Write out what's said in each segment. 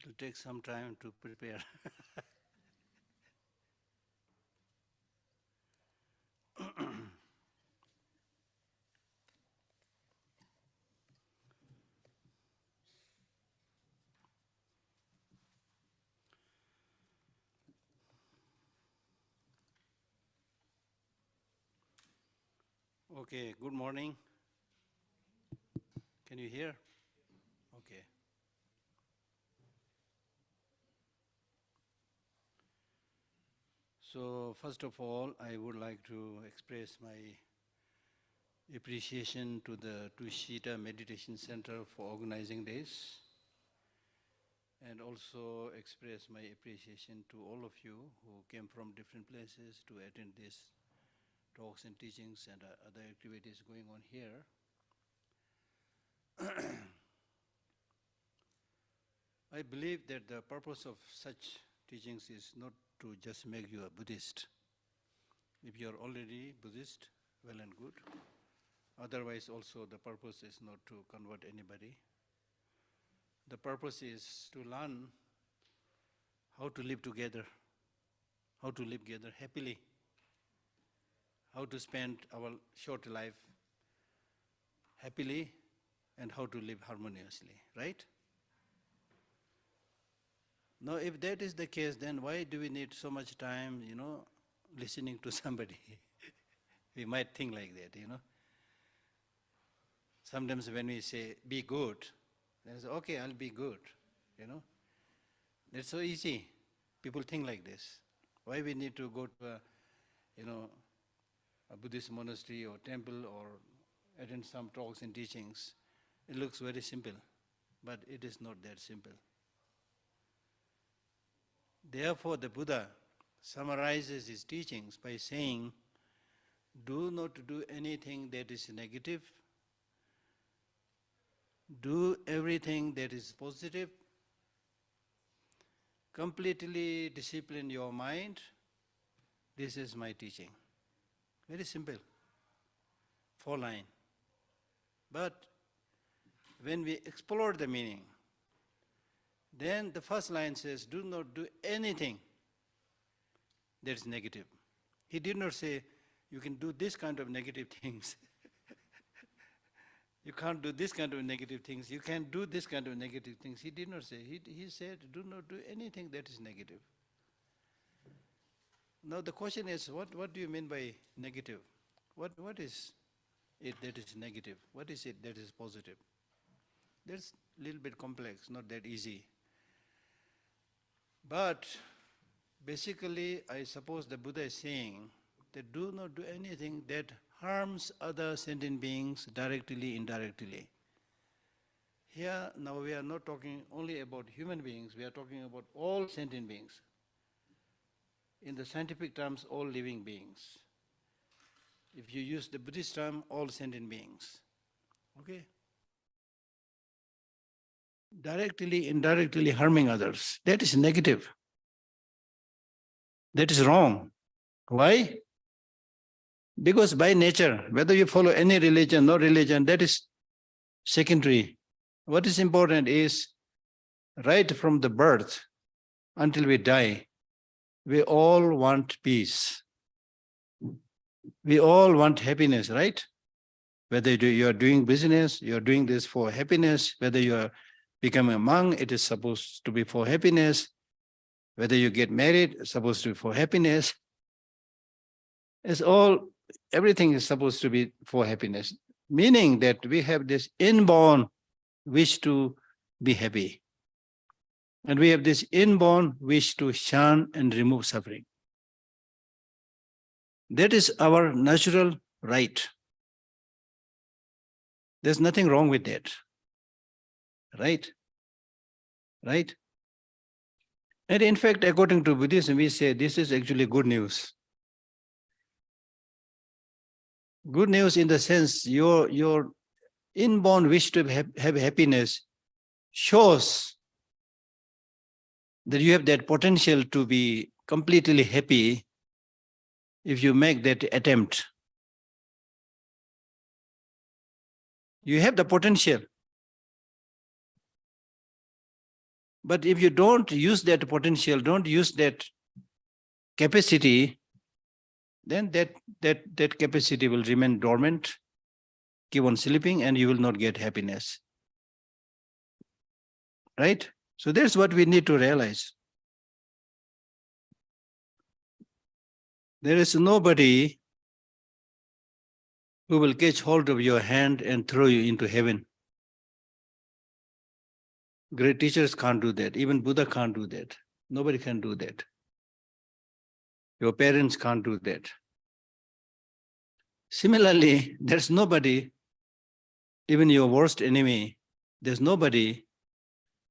It will take some time to prepare. Okay, good morning. Can you hear? Okay. So first of all, I would like to express my appreciation to the Tushita Meditation Center for organizing this, and also express my appreciation to all of you who came from different places to attend these talks and teachings and other activities going on here. I believe that the purpose of such teachings is not to just make you a Buddhist. If you are already Buddhist, well and good. Otherwise also the purpose is not to convert anybody. The purpose is to learn how to live together happily, how to spend our short life happily, and how to live harmoniously, right? Now, if that is the case, then why do we need so much time, listening to somebody? We might think like that, Sometimes when we say, be good, then say, okay, I'll be good, That's so easy. People think like this. Why we need to go to a Buddhist monastery or temple or attend some talks and teachings? It looks very simple, but it is not that simple. Therefore, the Buddha summarizes his teachings by saying, do not do anything that is negative, do everything that is positive, completely discipline your mind. This is my teaching. Very simple, 4 lines. But when we explore the meaning, then the first line says, do not do anything that is negative. He did not say, you can do this kind of negative things. You can't do this kind of negative things. You can do this kind of negative things. He did not say. He said, do not do anything that is negative. Now the question is, what do you mean by negative? What is it that is negative? What is it that is positive? That's a little bit complex, not that easy. But basically, I suppose the Buddha is saying that do not do anything that harms other sentient beings directly, indirectly. Here, now we are not talking only about human beings, we are talking about all sentient beings. In the scientific terms, all living beings. If you use the Buddhist term, all sentient beings. Okay? Directly, indirectly harming others. That is negative. That is wrong. Why? Because by nature, whether you follow any religion, no religion, that is secondary. What is important is right from the birth until we die, we all want peace. We all want happiness, right? Whether you are doing business, you are doing this for happiness. Whether you are becoming a monk, it is supposed to be for happiness. Whether you get married, it's supposed to be for happiness. It's all, everything is supposed to be for happiness. Meaning that we have this inborn wish to be happy. And we have this inborn wish to shun and remove suffering. That is our natural right. There's nothing wrong with that. Right? Right? And in fact, according to Buddhism, we say this is actually good news. Good news in the sense your inborn wish to have happiness shows that you have that potential to be completely happy if you make that attempt. You have the potential. But if you don't use that potential, don't use that capacity, then that capacity will remain dormant, keep on sleeping, and you will not get happiness. Right? So that's what we need to realize. There is nobody who will catch hold of your hand and throw you into heaven. Great teachers can't do that. Even Buddha can't do that. Nobody can do that. Your parents can't do that. Similarly, there's nobody, even your worst enemy, there's nobody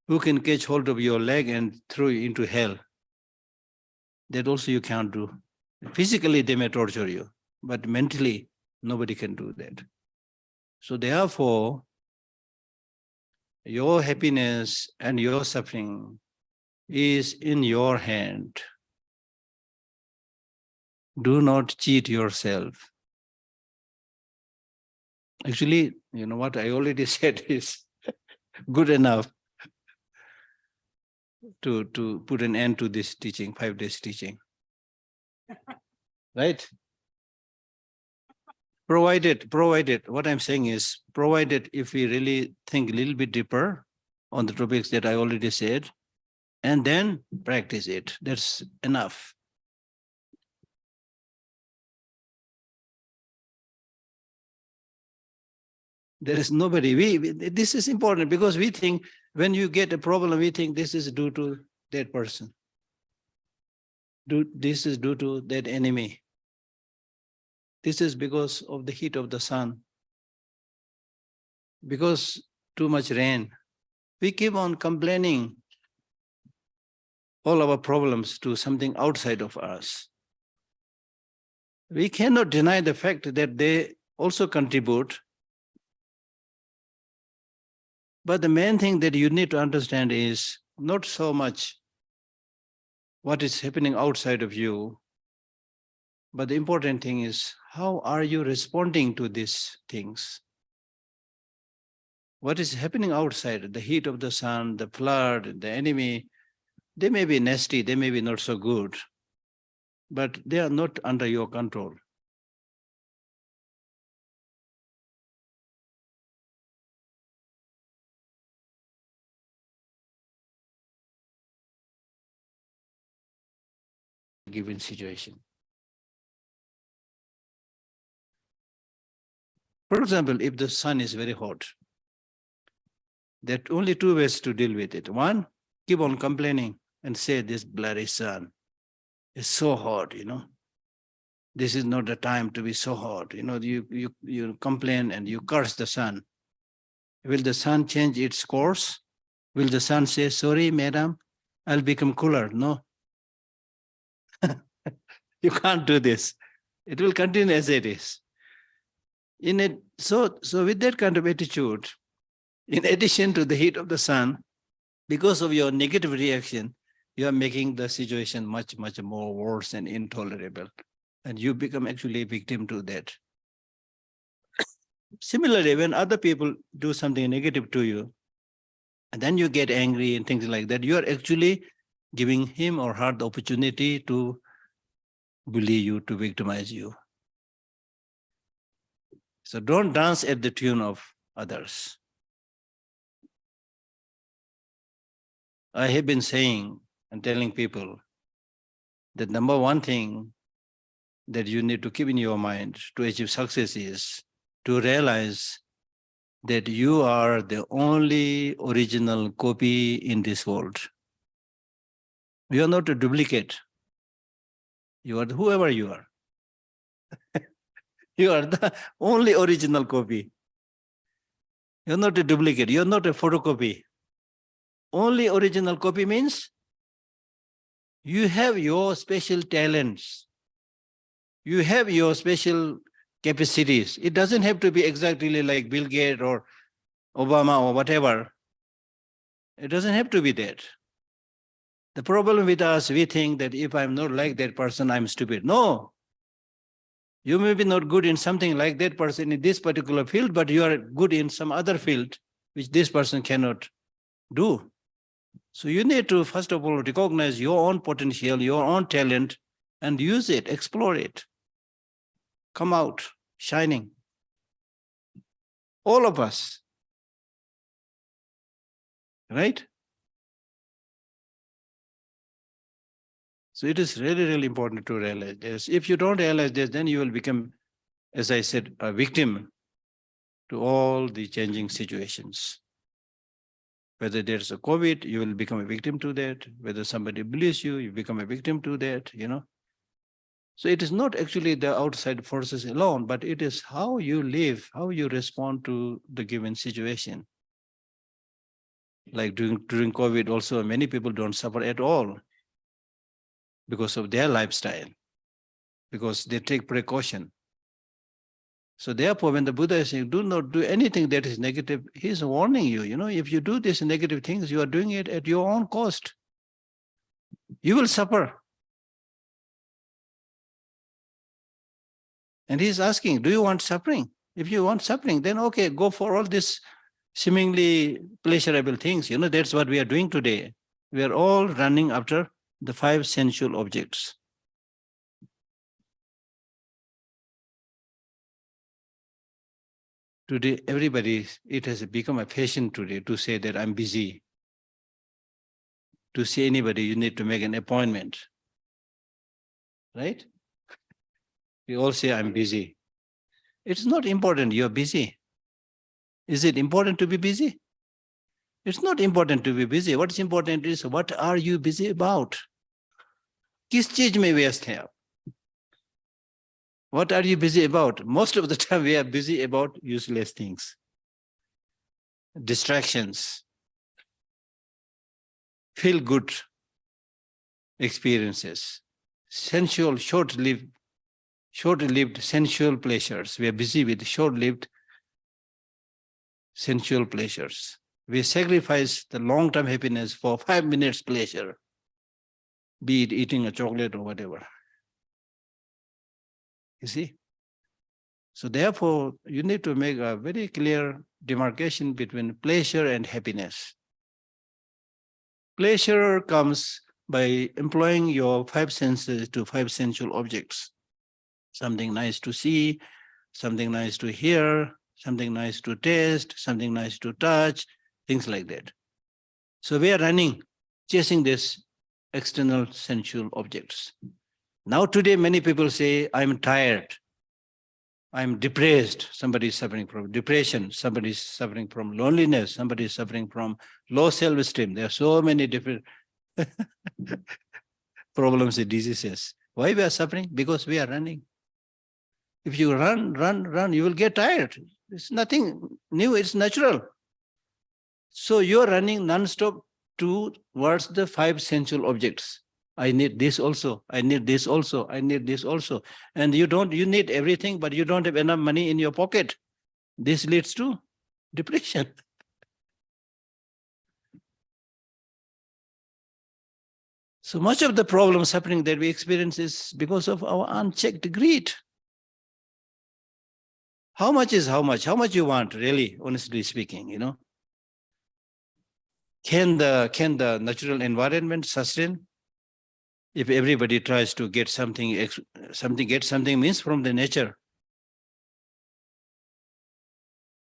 who can catch hold of your leg and throw you into hell. That also you can't do. Physically, they may torture you, but mentally, nobody can do that. So therefore, your happiness and your suffering is in your hand. Do not cheat yourself. Actually, you know what I already said is good enough to put an end to this teaching, 5 days teaching. Right? Provided, what I'm saying is, provided if we really think a little bit deeper on the topics that I already said, and then practice it. That's enough. There is nobody. This is important because we think when you get a problem, we think this is due to that person. This is due to that enemy. This is because of the heat of the sun. Because too much rain. We keep on complaining all our problems to something outside of us. We cannot deny the fact that they also contribute. But the main thing that you need to understand is not so much what is happening outside of you, but the important thing is how are you responding to these things? What is happening outside, the heat of the sun, the flood, the enemy, they may be nasty, they may be not so good, but they are not under your control. Given situation. For example, if the sun is very hot, there are only 2 ways to deal with it. One, keep on complaining and say this bloody sun is so hot, you know. This is not the time to be so hot. You know, you complain and you curse the sun. Will the sun change its course? Will the sun say, sorry, madam, I'll become cooler? No. You can't do this. It will continue as it is. So with that kind of attitude, in addition to the heat of the sun, because of your negative reaction, you are making the situation much, much more worse and intolerable. And you become actually a victim to that. Similarly, when other people do something negative to you, and then you get angry and things like that, you are actually giving him or her the opportunity to bully you, to victimize you. So don't dance at the tune of others. I have been saying and telling people that number one thing that you need to keep in your mind to achieve success is to realize that you are the only original copy in this world. You are not a duplicate. You are whoever you are. You are the only original copy. You're not a duplicate. You're not a photocopy. Only original copy means you have your special talents. You have your special capacities. It doesn't have to be exactly like Bill Gates or Obama or whatever. It doesn't have to be that. The problem with us, we think that if I'm not like that person, I'm stupid. No. You may be not good in something like that person in this particular field, but you are good in some other field which this person cannot do. So you need to, first of all, recognize your own potential, your own talent, and use it, explore it. Come out shining. All of us. Right? So it is really, really important to realize this. If you don't realize this, then you will become, as I said, a victim to all the changing situations. Whether there's a COVID, you will become a victim to that. Whether somebody bullies you, you become a victim to that, So it is not actually the outside forces alone, but it is how you live, how you respond to the given situation. Like during COVID also, many people don't suffer at all because of their lifestyle, because they take precaution. So therefore, when the Buddha is saying, do not do anything that is negative, he's warning you, if you do these negative things, you are doing it at your own cost. You will suffer. And he's asking, do you want suffering? If you want suffering, then okay, go for all these seemingly pleasurable things. That's what we are doing today. We are all running after the 5 sensual objects. Today, everybody, it has become a fashion today to say that I'm busy. To see anybody, you need to make an appointment. Right? We all say, I'm busy. It's not important you're busy. Is it important to be busy? It's not important to be busy. What's important is, what are you busy about? किस चीज में व्यस्त हैं आप? What are you busy about? Most of the time we are busy about useless things. Distractions. Feel good experiences. Sensual, short-lived sensual pleasures. We are busy with short-lived sensual pleasures. We sacrifice the long-term happiness for 5 minutes pleasure, be it eating a chocolate or whatever. You see? So therefore, you need to make a very clear demarcation between pleasure and happiness. Pleasure comes by employing your 5 senses to 5 sensual objects. Something nice to see, something nice to hear, something nice to taste, something nice to touch, things like that. So we are running, chasing these external sensual objects. Now today, many people say, I'm tired, I'm depressed. Somebody is suffering from depression, somebody is suffering from loneliness, somebody is suffering from low self-esteem. There are so many different problems and diseases. Why we are suffering? Because we are running. If you run, you will get tired. It's nothing new, it's natural. So you're running non-stop towards the 5 sensual objects. I need this also, I need this also, I need this also. And you need everything, but you don't have enough money in your pocket. This leads to depression. So much of the problem suffering that we experience is because of our unchecked greed. How much is how much? How much you want, really, honestly speaking, Can the natural environment sustain? If everybody tries to get something means from the nature.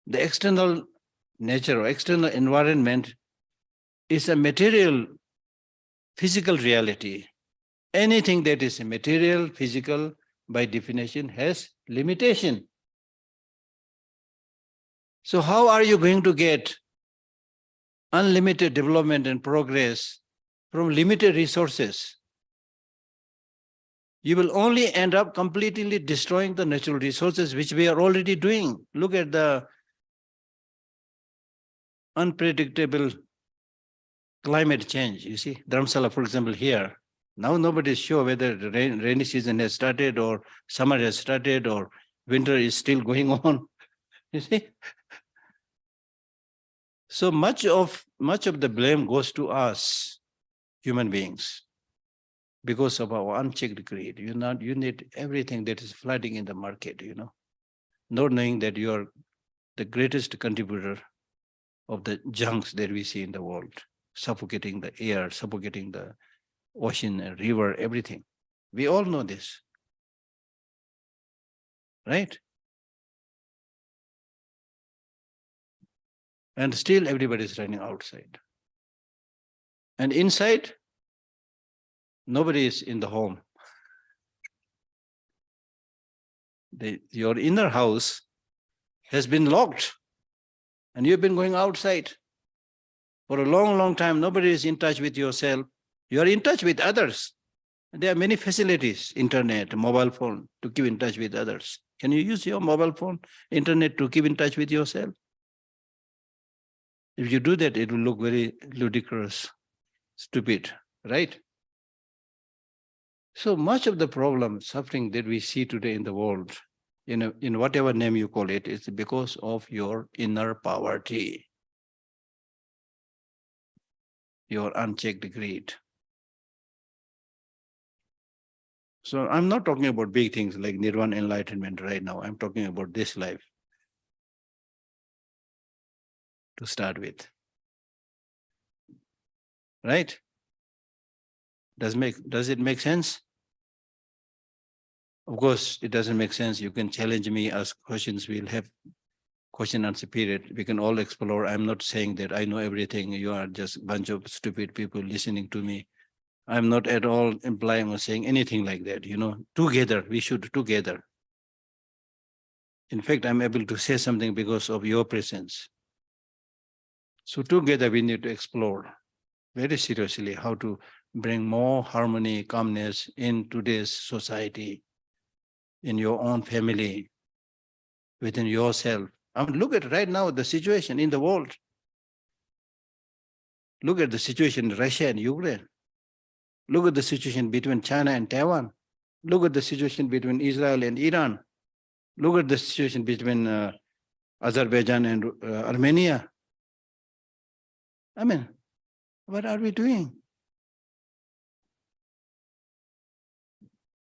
The external nature or external environment is a material, physical reality. Anything that is a material, physical, by definition, has limitation. So how are you going to get unlimited development and progress from limited resources? You will only end up completely destroying the natural resources, which we are already doing. Look at the unpredictable climate change. You see, Dharamsala, for example, here. Now nobody is sure whether the rainy season has started or summer has started or winter is still going on. You see? So much of the blame goes to us, human beings, because of our unchecked greed. You need everything that is flooding in the market, not knowing that you are the greatest contributor of the junks that we see in the world. suffocating the air, suffocating the ocean, river, everything. We all know this, right? And still everybody is running outside. And inside, nobody is in the home. Your inner house has been locked and you've been going outside for a long, long time. Nobody is in touch with yourself. You are in touch with others. There are many facilities, internet, mobile phone, to keep in touch with others. Can you use your mobile phone, internet to keep in touch with yourself? If you do that, it will look very ludicrous, stupid, right? So much of the problem, suffering that we see today in the world, in whatever name you call it, is because of your inner poverty, your unchecked greed. So I'm not talking about big things like nirvana enlightenment right now. I'm talking about this life to start with. Right? Does it make sense? Of course, it doesn't make sense. You can challenge me, ask questions. We'll have question answer period. We can all explore. I'm not saying that I know everything. You are just a bunch of stupid people listening to me. I'm not at all implying or saying anything like that. Together, we should together. In fact, I'm able to say something because of your presence. So together we need to explore very seriously how to bring more harmony, calmness in today's society, in your own family, within yourself. I mean, look at right now the situation in the world. Look at the situation in Russia and Ukraine. Look at the situation between China and Taiwan. Look at the situation between Israel and Iran. Look at the situation between Azerbaijan and Armenia. I mean, what are we doing?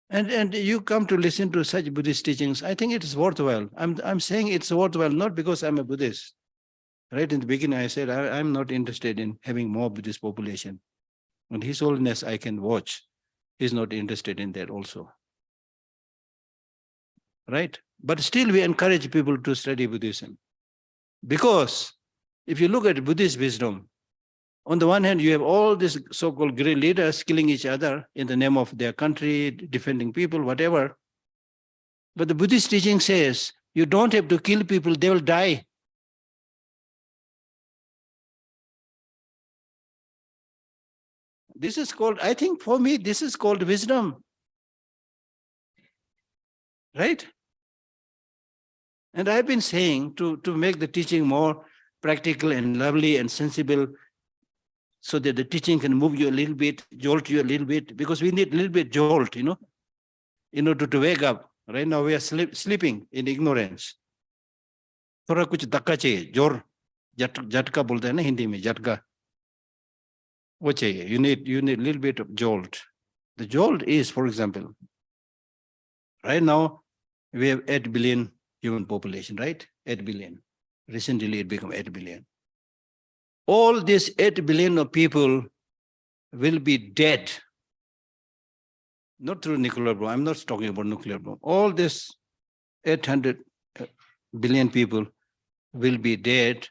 And you come to listen to such Buddhist teachings, I think it is worthwhile. I'm saying it's worthwhile, not because I'm a Buddhist. Right in the beginning, I said, I'm not interested in having more Buddhist population. And His Holiness, I can watch. He's not interested in that also. Right? But still we encourage people to study Buddhism. Because if you look at Buddhist wisdom, on the one hand, you have all these so-called great leaders killing each other in the name of their country, defending people, whatever. But the Buddhist teaching says, you don't have to kill people, they will die. This is called, I think for me, this is called wisdom. Right? And I've been saying to make the teaching more practical and lovely and sensible, so that the teaching can move you a little bit, jolt you a little bit, because we need a little bit jolt, in order to wake up. Right now we are sleeping in ignorance. थोड़ा कुछ धक्का चाहिए, जोर, झटका बोलते हैं ना हिंदी में, झटका, वो चाहिए. You need a little bit of jolt. The jolt is, for example, right now we have 8 billion human population, right? 8 billion. Recently it became 8 billion. All these 8 billion of people will be dead. Not through nuclear bomb. I'm not talking about nuclear bomb. All this 800 billion people will be dead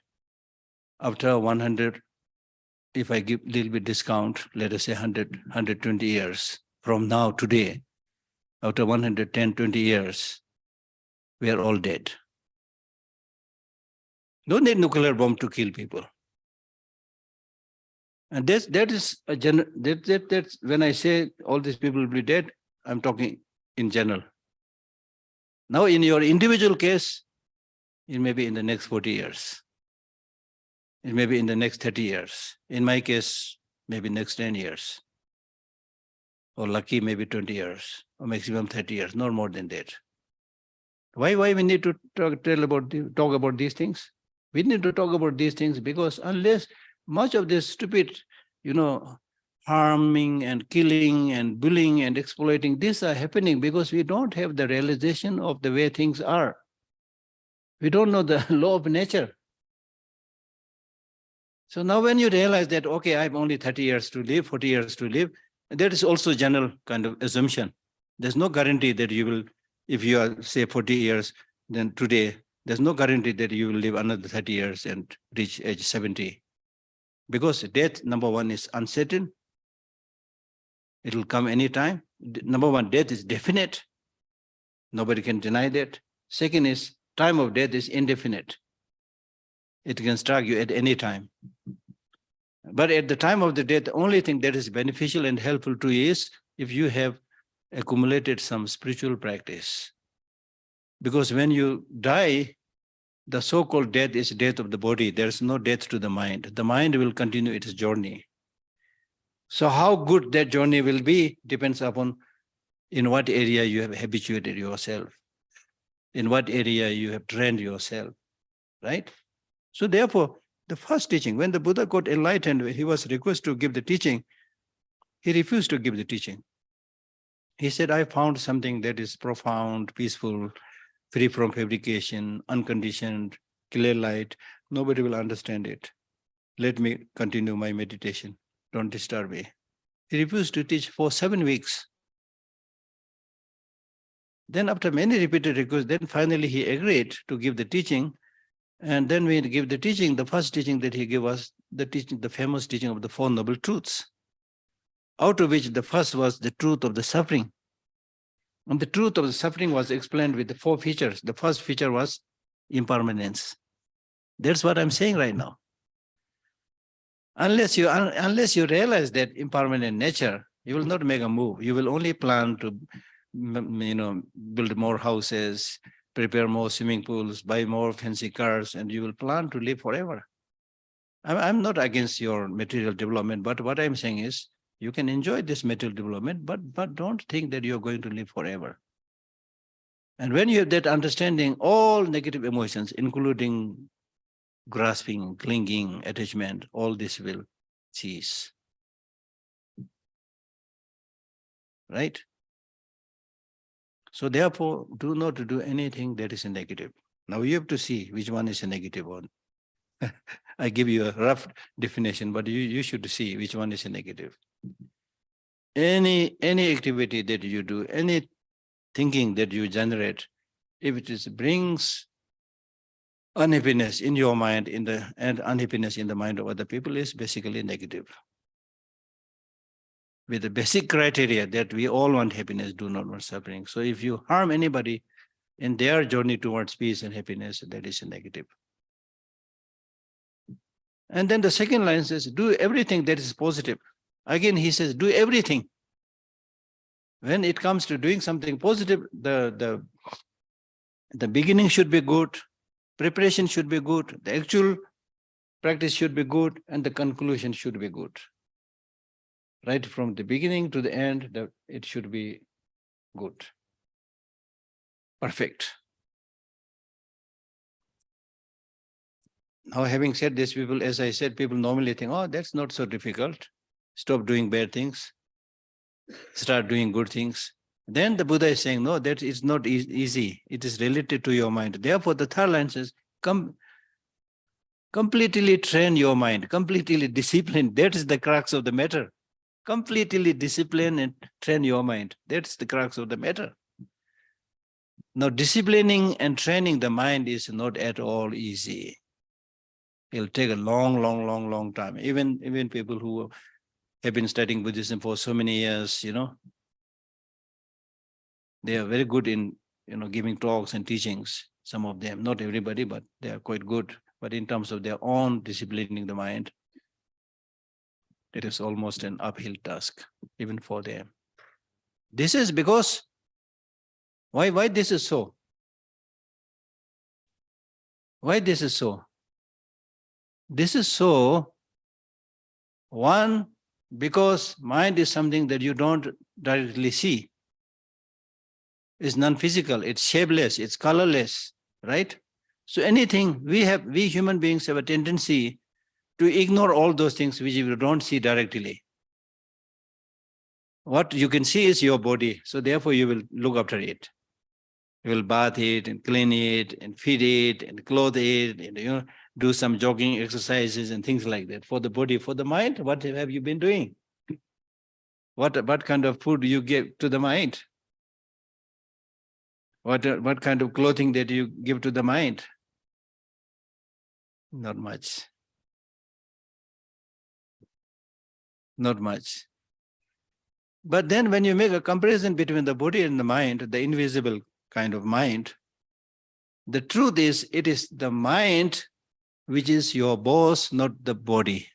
after 100, if I give a little bit discount, let us say 120 years from now, today, after 110, 20 years, we are all dead. Don't need nuclear bomb to kill people. And that is a general, that's when I say all these people will be dead, I'm talking in general. Now in your individual case, it may be in the next 40 years. It may be in the next 30 years. In my case, maybe next 10 years. Or lucky, maybe 20 years, or maximum 30 years, not more than that. Why we need to talk about these things? We need to talk about these things because unless much of this stupid, harming and killing and bullying and exploiting, these are happening because we don't have the realization of the way things are. We don't know the law of nature. So now when you realize that, okay, I have only 30 years to live, 40 years to live, that is also general kind of assumption. There's no guarantee that you will, if you are, say, 40 years, then today, there's no guarantee that you will live another 30 years and reach age 70. Because death, number one, is uncertain. It will come anytime. Number one, death is definite. Nobody can deny that. Second is, time of death is indefinite. It can strike you at any time. But at the time of the death, the only thing that is beneficial and helpful to you is if you have accumulated some spiritual practice. Because when you die, the so-called death is death of the body. There's no death to the mind. The mind will continue its journey. So how good that journey will be depends upon in what area you have habituated yourself, in what area you have trained yourself, right? So therefore, the first teaching, when the Buddha got enlightened, he was requested to give the teaching. He refused to give the teaching. He said, I found something that is profound, peaceful, free from fabrication, unconditioned, clear light. Nobody will understand it. Let me continue my meditation. Don't disturb me. He refused to teach for 7 weeks. Then after many repeated requests, then finally he agreed to give the teaching. And then we give the teaching, the first teaching that he gave us, the teaching, the famous teaching of the Four Noble Truths, out of which the first was the truth of the suffering. And the truth of the suffering was explained with the 4 features. The first feature was impermanence. That's what I'm saying right now. Unless you realize that impermanent nature, you will not make a move. You will only plan to, build more houses, prepare more swimming pools, buy more fancy cars, and you will plan to live forever. I'm not against your material development, but what I'm saying is you can enjoy this material development, but don't think that you're going to live forever. And when you have that understanding, all negative emotions, including grasping, clinging, attachment, all this will cease. Right? So therefore, do not do anything that is a negative. Now you have to see which one is a negative one. I give you a rough definition, but you should see which one is a negative. Any activity that you do, any thinking that you generate, if it brings unhappiness in your mind and unhappiness in the mind of other people, is basically negative. With the basic criteria that we all want happiness, do not want suffering. So if you harm anybody in their journey towards peace and happiness, that is a negative. And then the second line says, do everything that is positive. Again, he says, do everything. When it comes to doing something positive, the beginning should be good, preparation should be good, the actual practice should be good, and the conclusion should be good. Right from the beginning to the end, it should be good. Perfect. Now, having said this, people, as I said, people normally think, oh, that's not so difficult. Stop doing bad things. Start doing good things. Then the Buddha is saying, no, that is not easy. It is related to your mind. Therefore, the third line says, completely train your mind, completely discipline. That is the crux of the matter. Completely discipline and train your mind. That's the crux of the matter. Now, disciplining and training the mind is not at all easy. It'll take a long time. Even people who have been studying Buddhism for so many years, they are very good in, giving talks and teachings. Some of them, not everybody, but they are quite good. But in terms of their own disciplining the mind, it is almost an uphill task, even for them. This is because, why this is so? Why this is so? This is so, one, because mind is something that you don't directly see. It's non-physical, it's shapeless, it's colorless, right? So anything, we human beings have a tendency to ignore all those things which you don't see directly. What you can see is your body, so therefore you will look after it. You will bath it and clean it and feed it and clothe it, do some jogging exercises and things like that. For the body, for the mind, what have you been doing? What kind of food you give to the mind? What kind of clothing did you give to the mind? Not much. Not much. But then when you make a comparison between the body and the mind, the invisible kind of mind, the truth is, it is the mind which is your boss, not the body.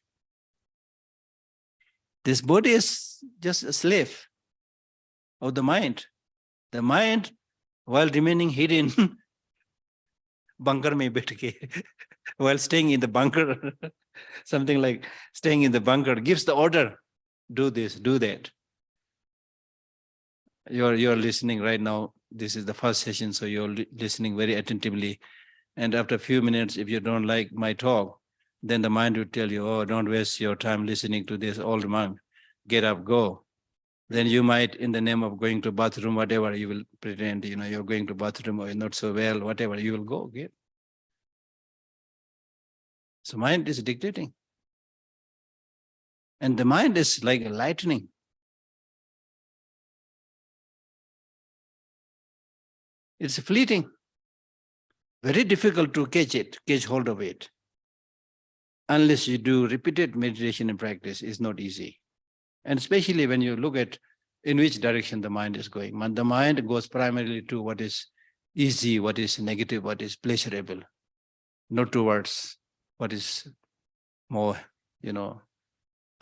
This body is just a slave of the mind. The mind, while remaining hidden, bunker mein baith ke, while staying in the bunker, something like staying in the bunker, gives the order, do this, do that. You're listening right now. This is the first session, so you're listening very attentively. And after a few minutes, if you don't like my talk, then the mind will tell you, oh, don't waste your time listening to this old monk. Get up, go. Then you might, in the name of going to bathroom, whatever, you will pretend, you're going to bathroom or you're not so well, whatever, you will go again. So mind is dictating. And the mind is like lightning. It's fleeting. Very difficult to catch hold of it. Unless you do repeated meditation and practice, it's not easy. And especially when you look at in which direction the mind is going. The mind goes primarily to what is easy, what is negative, what is pleasurable, not towards what is more,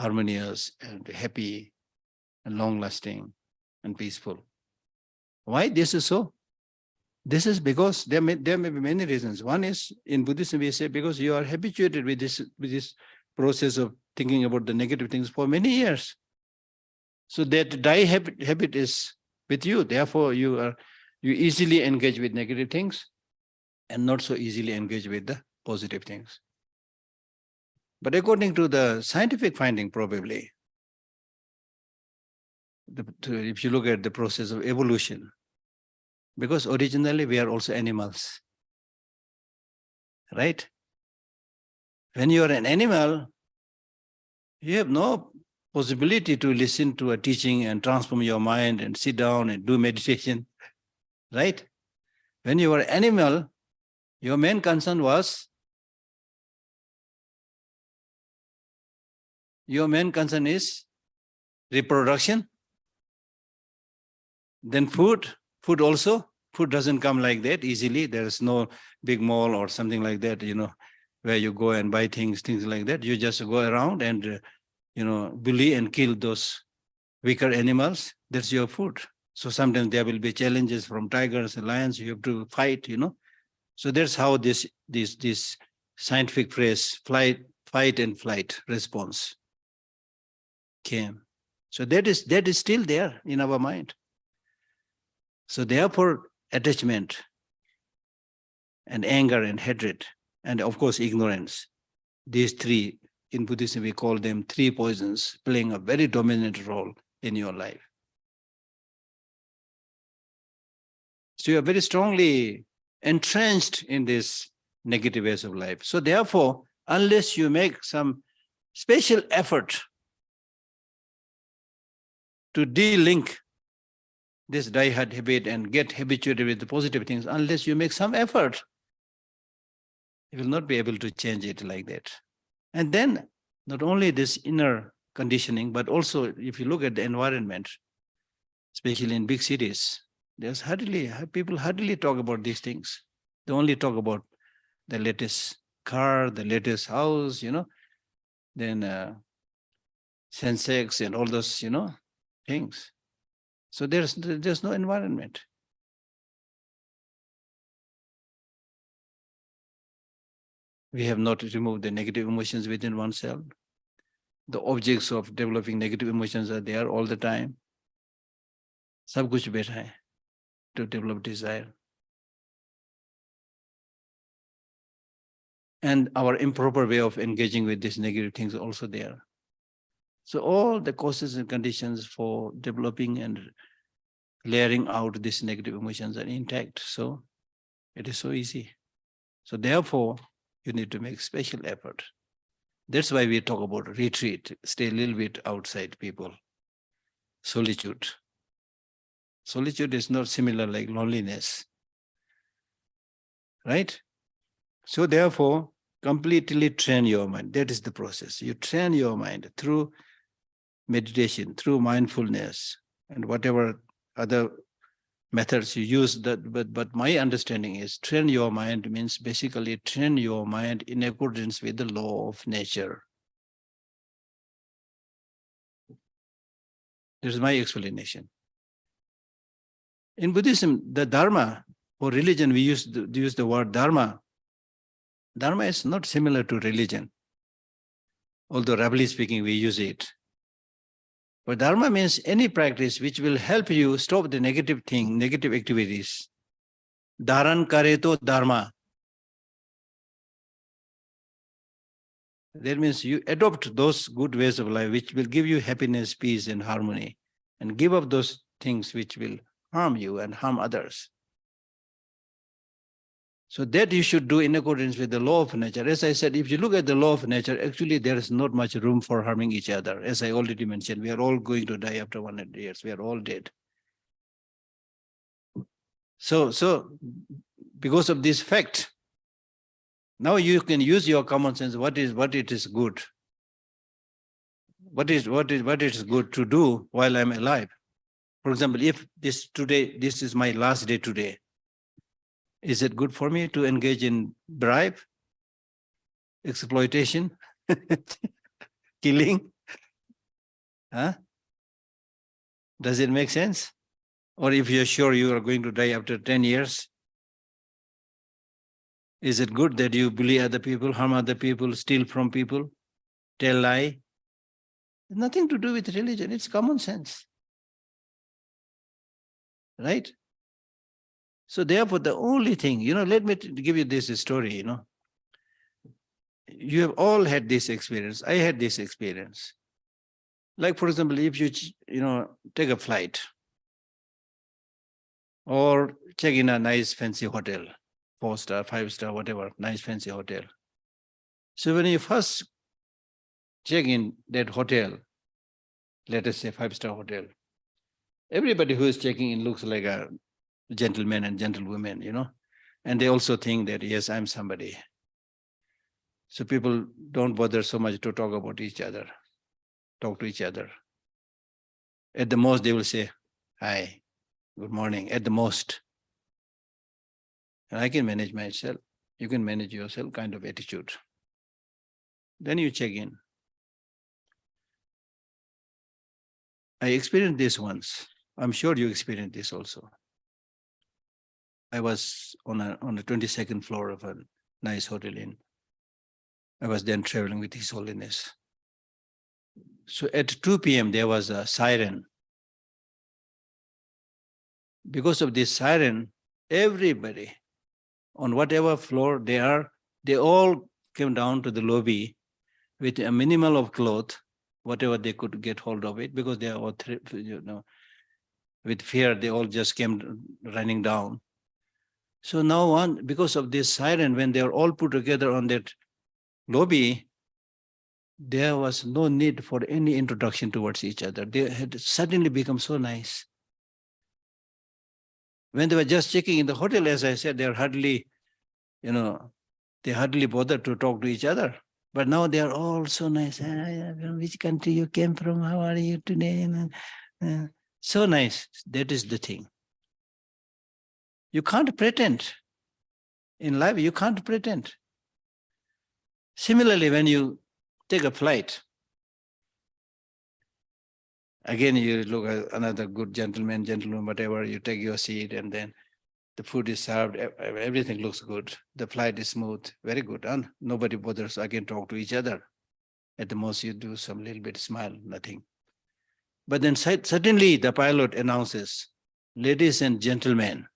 harmonious and happy and long-lasting and peaceful. Why this is so? This is because there may be many reasons. One is, in Buddhism we say, because you are habituated with this process of thinking about the negative things for many years. So that die habit is with you. Therefore, you easily engage with negative things and not so easily engage with the positive things. But according to the scientific finding, probably, if you look at the process of evolution, because originally we are also animals, right? When you are an animal, you have no possibility to listen to a teaching and transform your mind and sit down and do meditation, right? When you were an animal, your main concern is reproduction, then food also. Food doesn't come like that easily. There's no big mall or something like that, where you go and buy things like that. You just go around and, bully and kill those weaker animals. That's your food. So sometimes there will be challenges from tigers and lions. You have to fight, So that's how this scientific phrase, fight and flight response came. So that is still there in our mind. So therefore, attachment and anger and hatred, and of course, ignorance, these three, in Buddhism, we call them three poisons, playing a very dominant role in your life. So you are very strongly entrenched in this negative ways of life. So therefore, unless you make some special effort to de-link this die-hard habit and get habituated with the positive things, unless you make some effort, you will not be able to change it like that. And then not only this inner conditioning, but also if you look at the environment, especially in big cities, people hardly talk about these things. They only talk about the latest car, the latest house, then Sensex and all those, things. So there's no environment. We have not removed the negative emotions within oneself. The objects of developing negative emotions are there all the time. Sab kuch baitha hai to develop desire. And our improper way of engaging with these negative things are also there. So all the causes and conditions for developing and layering out these negative emotions are intact. So it is so easy. So therefore, You need to make special effort. That's why we talk about retreat, stay a little bit outside people. Solitude. Solitude is not similar like loneliness. Right? So therefore, completely train your mind. That is the process. You train your mind through meditation, through mindfulness, and whatever other methods you use. But my understanding is train your mind means basically train your mind in accordance with the law of nature. This is my explanation. In Buddhism, the Dharma, or religion, we use the word Dharma. Dharma is not similar to religion, although roughly speaking, we use it. But Dharma means any practice which will help you stop the negative thing, negative activities. Dharan kareto Dharma. That means you adopt those good ways of life which will give you happiness, peace, and harmony, and give up those things which will harm you and harm others. So that you should do in accordance with the law of nature. As I said, if you look at the law of nature, actually there is not much room for harming each other. As I already mentioned, we are all going to die after 100 years. We are all dead. So because of this fact, now you can use your common sense. What it is good? What is good to do while I'm alive? For example, if this is my last day today, is it good for me to engage in bribe, exploitation, killing? Huh? Does it make sense? Or if you're sure you are going to die after 10 years, is it good that you bully other people, harm other people, steal from people, tell lie? It's nothing to do with religion. It's common sense. Right? So therefore, the only thing, let me give you this story, You have all had this experience. I had this experience. Like, for example, if you, take a flight or check in a nice fancy hotel, 4-star, 5-star, whatever, nice fancy hotel. So when you first check in that hotel, let us say 5-star hotel, everybody who is checking in looks like a gentleman and gentlewoman, and they also think that, yes, I'm somebody. So people don't bother so much to talk to each other. At the most, they will say, hi, good morning, at the most. And I can manage myself. You can manage yourself kind of attitude. Then you check in. I experienced this once. I'm sure you experienced this also. I was on the 22nd floor of a nice hotel inn. I was then traveling with His Holiness. So at 2 p.m., there was a siren. Because of this siren, everybody, on whatever floor they are, they all came down to the lobby with a minimal of cloth, whatever they could get hold of it, because they are all, with fear, they all just came running down. So now because of this siren, when they are all put together on that lobby, there was no need for any introduction towards each other. They had suddenly become so nice. When they were just checking in the hotel, as I said, they hardly bothered to talk to each other. But now they are all so nice. Which country you came from? How are you today? So nice. That is the thing. You can't pretend. In life, you can't pretend. Similarly, when you take a flight, again, you look at another good gentleman, whatever, you take your seat and then the food is served, everything looks good. The flight is smooth, very good. And nobody bothers again talk to each other. At the most, you do some little bit smile, nothing. But then suddenly the pilot announces, ladies and gentlemen,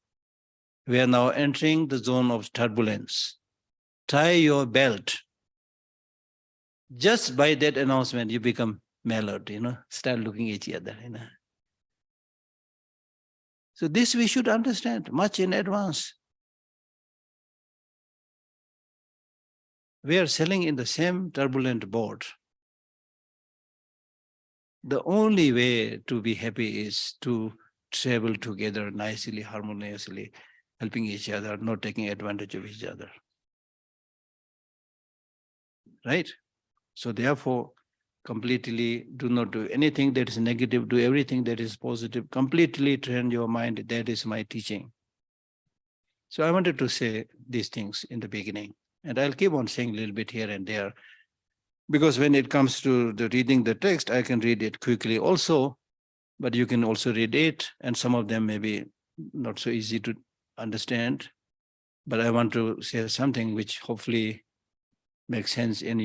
we are now entering the zone of turbulence. Tie your belt. Just by that announcement, you become mellowed, start looking at each other, So this we should understand much in advance. We are sailing in the same turbulent boat. The only way to be happy is to travel together nicely, harmoniously, helping each other, not taking advantage of each other. Right? So therefore, completely do not do anything that is negative, do everything that is positive, completely train your mind. That is my teaching. So I wanted to say these things in the beginning, and I'll keep on saying a little bit here and there, because when it comes to the reading the text, I can read it quickly also, but you can also read it, and some of them may be not so easy to understand. But I want to say something which hopefully makes sense in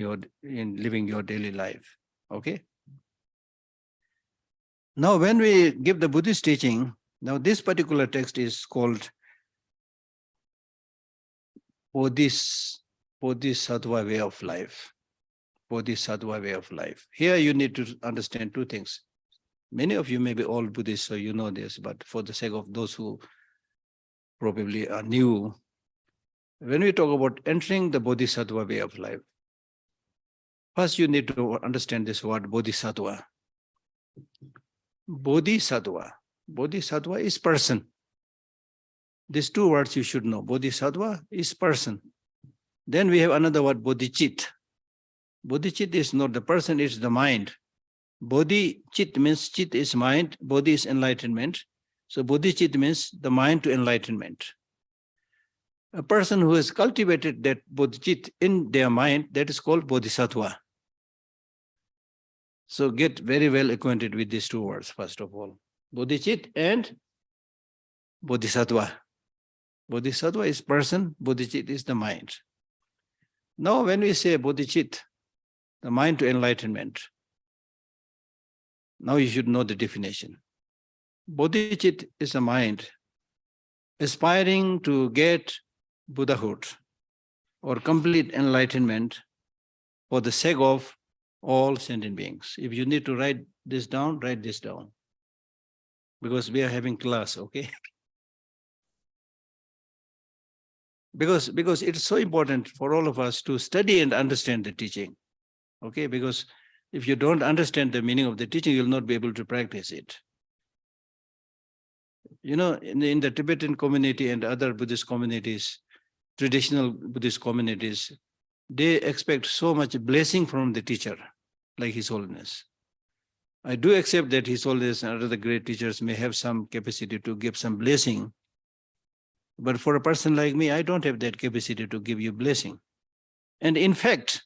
living your daily life. Okay. Now, when we give the Buddhist teaching, now this particular text is called Bodhisattva Way of Life. Bodhisattva Way of Life. Here you need to understand two things. Many of you may be all Buddhists, so you know this, but for the sake of those who probably are new, when we talk about entering the Bodhisattva Way of Life, first you need to understand this word Bodhisattva. Bodhisattva. Bodhisattva is person. These two words you should know. Bodhisattva is person. Then we have another word, Bodhicit. Bodhicit is not the person, it's the mind. Bodhicit means chit is mind, bodhi is enlightenment. So Bodhicit means the mind to enlightenment. A person who has cultivated that Bodhicit in their mind, that is called Bodhisattva. So get very well acquainted with these two words, first of all. Bodhicit and Bodhisattva. Bodhisattva is person, Bodhicit is the mind. Now when we say Bodhicit, the mind to enlightenment, now you should know the definition. Bodhicit is a mind aspiring to get Buddhahood or complete enlightenment for the sake of all sentient beings. If you need to write this down, write this down. Because we are having class, okay? Because it's so important for all of us to study and understand the teaching, okay? Because if you don't understand the meaning of the teaching, you'll not be able to practice it. You know, in the Tibetan community and other Buddhist communities, traditional Buddhist communities, they expect so much blessing from the teacher, like His Holiness. I do accept that His Holiness and other great teachers may have some capacity to give some blessing. But for a person like me, I don't have that capacity to give you blessing. And in fact,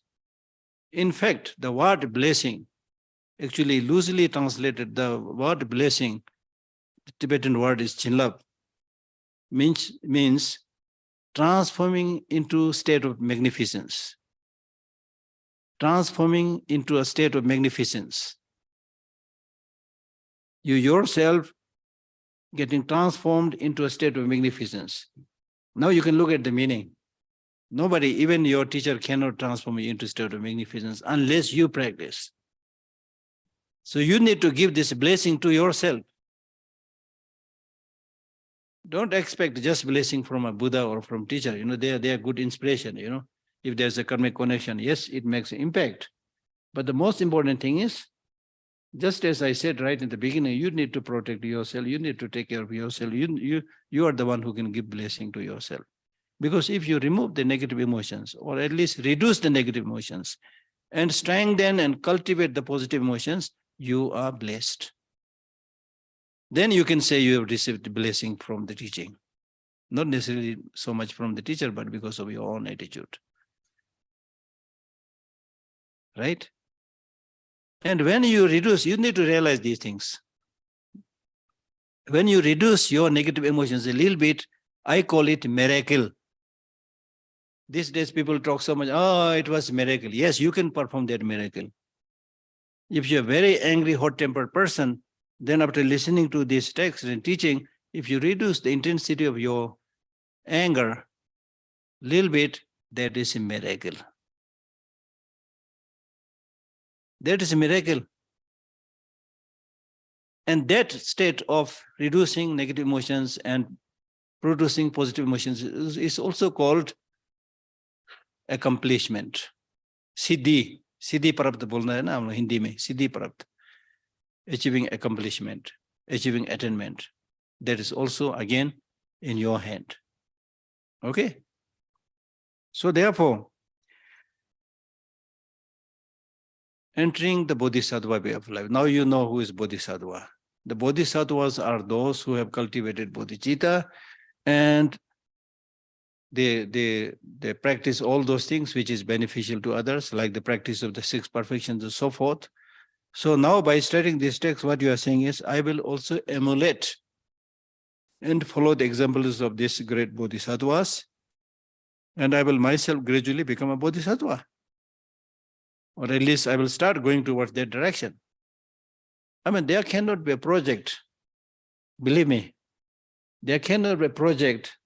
the word blessing, actually loosely translated, the word blessing, the Tibetan word is chinlap, means transforming into state of magnificence. Transforming into a state of magnificence. You yourself getting transformed into a state of magnificence. Now you can look at the meaning. Nobody, even your teacher, cannot transform you into a state of magnificence unless you practice. So you need to give this blessing to yourself. Don't expect just blessing from a Buddha or from teacher. You know, they are good inspiration, you know. If there's a karmic connection, yes, it makes an impact. But the most important thing is, just as I said right in the beginning, you need to protect yourself. You need to take care of yourself. You are the one who can give blessing to yourself. Because if you remove the negative emotions, or at least reduce the negative emotions, and strengthen and cultivate the positive emotions, you are blessed. Then you can say you have received blessing from the teaching. Not necessarily so much from the teacher, but because of your own attitude. Right? And when you reduce, you need to realize these things. When you reduce your negative emotions a little bit, I call it miracle. These days people talk so much, oh, it was miracle. Yes, you can perform that miracle. If you're a very angry, hot-tempered person, then after listening to this text and teaching, if you reduce the intensity of your anger a little bit, that is a miracle. That is a miracle. And that state of reducing negative emotions and producing positive emotions is also called accomplishment. Siddhi प्राप्त बोलना है ना हम लोग हिंदी में, सिद्धि प्राप्त, achieving accomplishment, achieving attainment. That is also again in your hand. Okay? So therefore, entering the Bodhisattva way of life. Now you know who is Bodhisattva. The Bodhisattvas are those who have cultivated bodhicitta and they practice all those things which is beneficial to others, like the practice of the 6 perfections and so forth. So now by studying this text, what you are saying is, I will also emulate and follow the examples of these great bodhisattvas, and I will myself gradually become a bodhisattva. Or at least I will start going towards that direction. I mean, there cannot be a project, believe me, there cannot be a project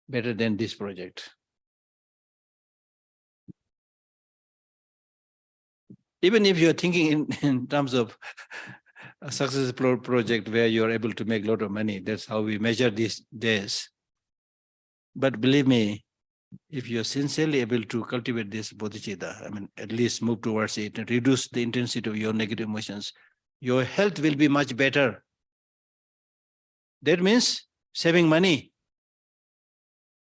better than this project. Even if you're thinking in terms of a successful project where you're able to make a lot of money, that's how we measure these days. But believe me, if you're sincerely able to cultivate this bodhicitta, I mean, at least move towards it and reduce the intensity of your negative emotions, your health will be much better. That means saving money.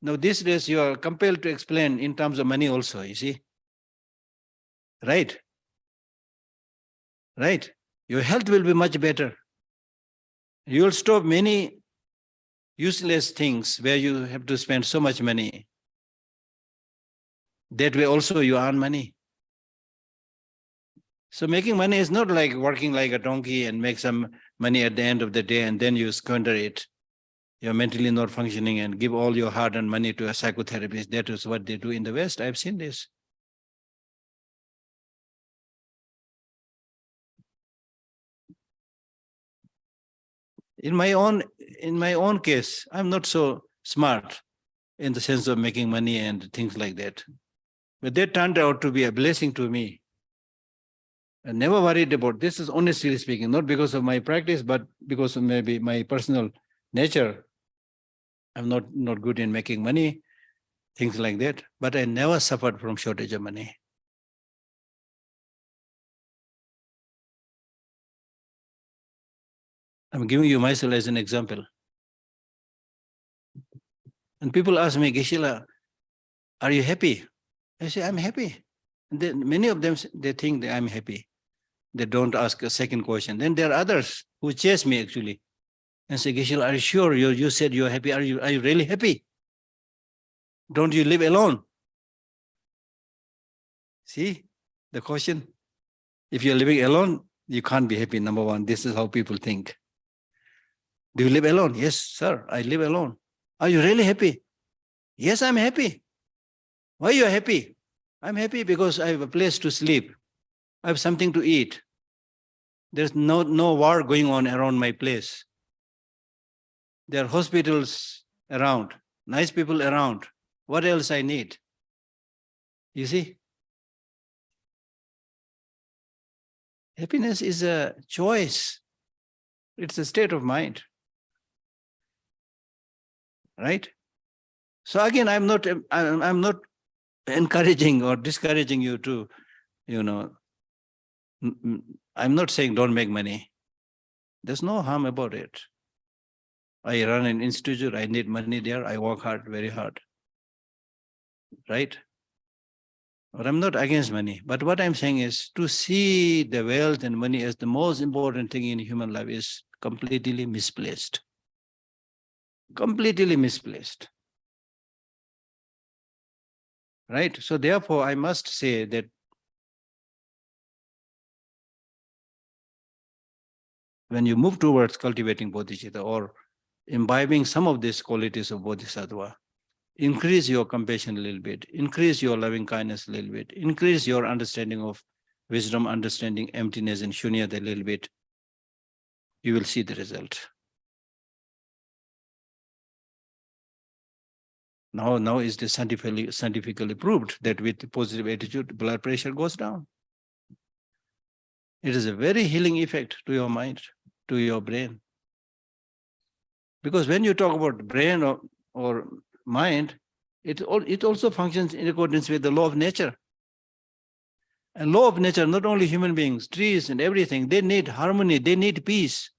Now, these days you are compelled to explain in terms of money also, you see. Right? Right? Your health will be much better. You will stop many useless things where you have to spend so much money. That way also you earn money. So making money is not like working like a donkey and make some money at the end of the day and then you squander it. You're mentally not functioning and give all your hard-earned money to a psychotherapist. That is what they do in the West. I've seen this. In my own case, I'm not so smart in the sense of making money and things like that. But that turned out to be a blessing to me. I never worried about this, is honestly speaking, not because of my practice, but because of maybe my personal nature. I'm not good in making money, things like that. But I never suffered from shortage of money. I'm giving you myself as an example. And people ask me, Geshe, are you happy? I say, I'm happy. And then many of them, they think that I'm happy. They don't ask a second question. Then there are others who chase me actually and say, Geshe, are you sure? You said you're happy. Are you really happy? Don't you live alone? See the question? If you're living alone, you can't be happy, number one. This is how people think. Do you live alone? Yes, sir, I live alone. Are you really happy? Yes, I'm happy. Why are you happy? I'm happy because I have a place to sleep. I have something to eat. There's no war going on around my place. There are hospitals around, nice people around. What else I need? You see? Happiness is a choice. It's a state of mind. Right? So again, I'm not encouraging or discouraging you to, I'm not saying don't make money. There's no harm about it. I run an institute, I need money there, I work hard, very hard. Right? But I'm not against money. But what I'm saying is to see the wealth and money as the most important thing in human life is completely misplaced. Completely misplaced. Right? So therefore, I must say that when you move towards cultivating bodhicitta or imbibing some of these qualities of bodhisattva, increase your compassion a little bit, increase your loving kindness a little bit, increase your understanding of wisdom, understanding emptiness and shunyata a little bit, you will see the result. Now is the scientifically proved that with positive attitude, blood pressure goes down. It is a very healing effect to your mind, to your brain. Because when you talk about brain or mind, It also functions in accordance with the law of nature. And law of nature, not only human beings, trees and everything, they need harmony, they need peace.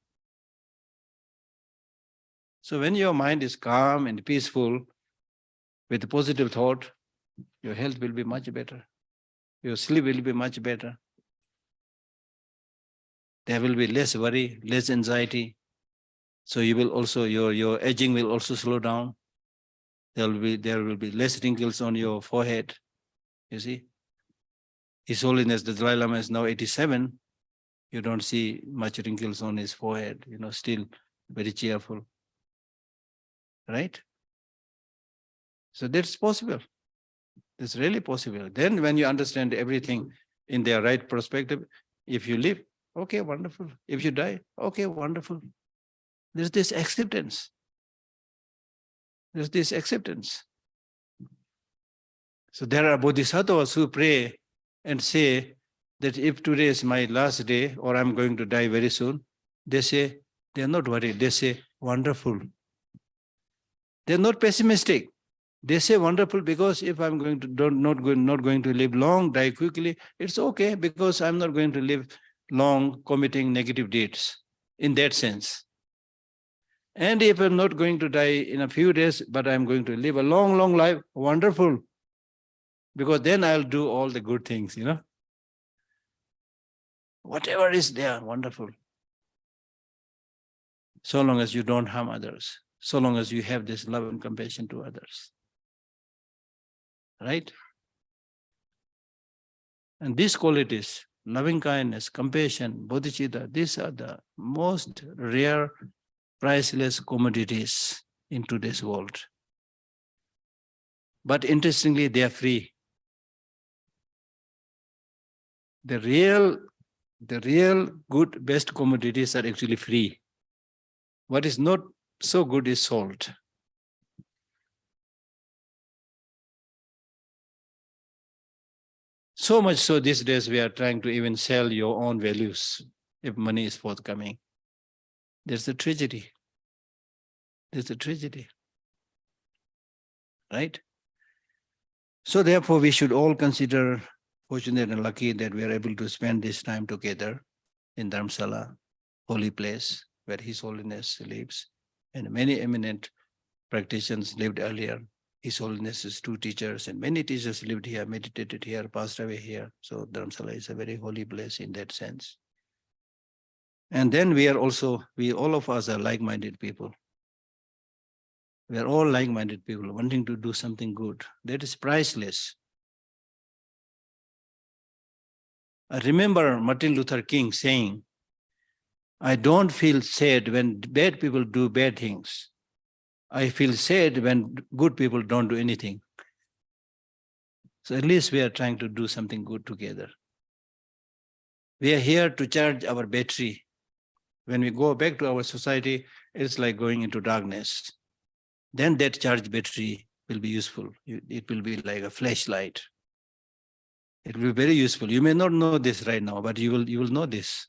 So when your mind is calm and peaceful, with positive thought, your health will be much better. Your sleep will be much better. There will be less worry, less anxiety. So you will also, your aging will also slow down. There will be less wrinkles on your forehead. You see? His Holiness the Dalai Lama is now 87. You don't see much wrinkles on his forehead, still very cheerful. Right? So that's possible. It's really possible. Then when you understand everything in their right perspective, if you live, okay, wonderful. If you die, okay, wonderful. There's this acceptance. There's this acceptance. So there are bodhisattvas who pray and say that if today is my last day or I'm going to die very soon, they say, they're not worried. They say, wonderful. They're not pessimistic. They say wonderful because if I'm going to not going to live long, die quickly, it's okay because I'm not going to live long committing negative deeds in that sense. And if I'm not going to die in a few days, but I'm going to live a long, long life, wonderful. Because then I'll do all the good things, Whatever is there, wonderful. So long as you don't harm others, so long as you have this love and compassion to others. Right? And these qualities, loving kindness, compassion, bodhicitta, these are the most rare, priceless commodities in today's world. But interestingly, they are free. The real good, best commodities are actually free. What is not so good is sold. So much so these days we are trying to even sell your own values if money is forthcoming. There's a tragedy. There's a tragedy. Right? So therefore we should all consider fortunate and lucky that we are able to spend this time together in Dharamsala, holy place where His Holiness lives, and many eminent practitioners lived earlier. His Holiness's two teachers and many teachers lived here, meditated here, passed away here. So Dharamsala is a very holy place in that sense. And then we all of us are like-minded people. We are all like-minded people wanting to do something good. That is priceless. I remember Martin Luther King saying, I don't feel sad when bad people do bad things. I feel sad when good people don't do anything. So at least we are trying to do something good together. We are here to charge our battery. When we go back to our society, it's like going into darkness. Then that charged battery will be useful. It will be like a flashlight. It will be very useful. You may not know this right now, but you will know this.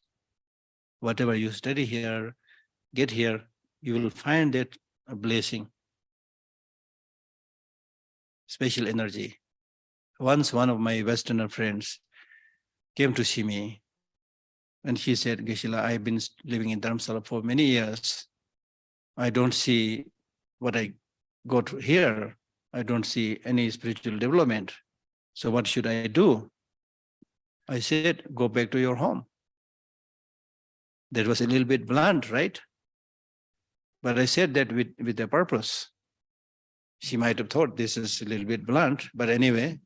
Whatever you study here, get here, you will find that a blessing, special energy. Once one of my Westerner friends came to see me and he said, Geshe, I've been living in Dharamsala for many years. I don't see what I got here. I don't see any spiritual development. So what should I do? I said, go back to your home. That was a little bit blunt, right? But I said that with a purpose. She might have thought this is a little bit blunt, but anyway,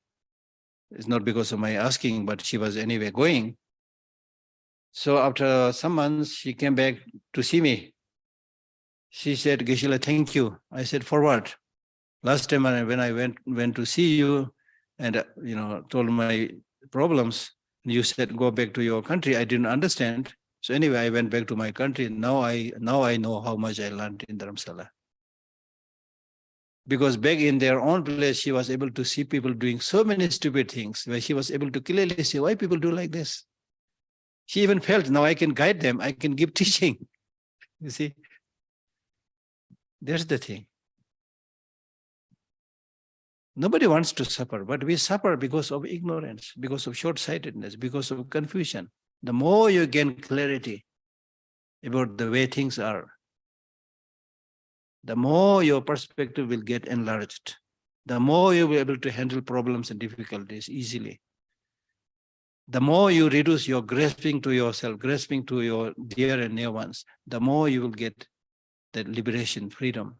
it's not because of my asking, but she was anyway going. So after some months, she came back to see me. She said, Geshe, thank you. I said, for what? Last time when I went to see you and told my problems, you said go back to your country. I didn't understand. So anyway, I went back to my country. Now I know how much I learned in Dharamsala. Because back in their own place, she was able to see people doing so many stupid things where she was able to clearly see why people do like this. She even felt now I can guide them. I can give teaching. You see, that's the thing. Nobody wants to suffer, but we suffer because of ignorance, because of short-sightedness, because of confusion. The more you gain clarity about the way things are, the more your perspective will get enlarged. The more you'll be able to handle problems and difficulties easily. The more you reduce your grasping to yourself, grasping to your dear and near ones, the more you will get that liberation, freedom,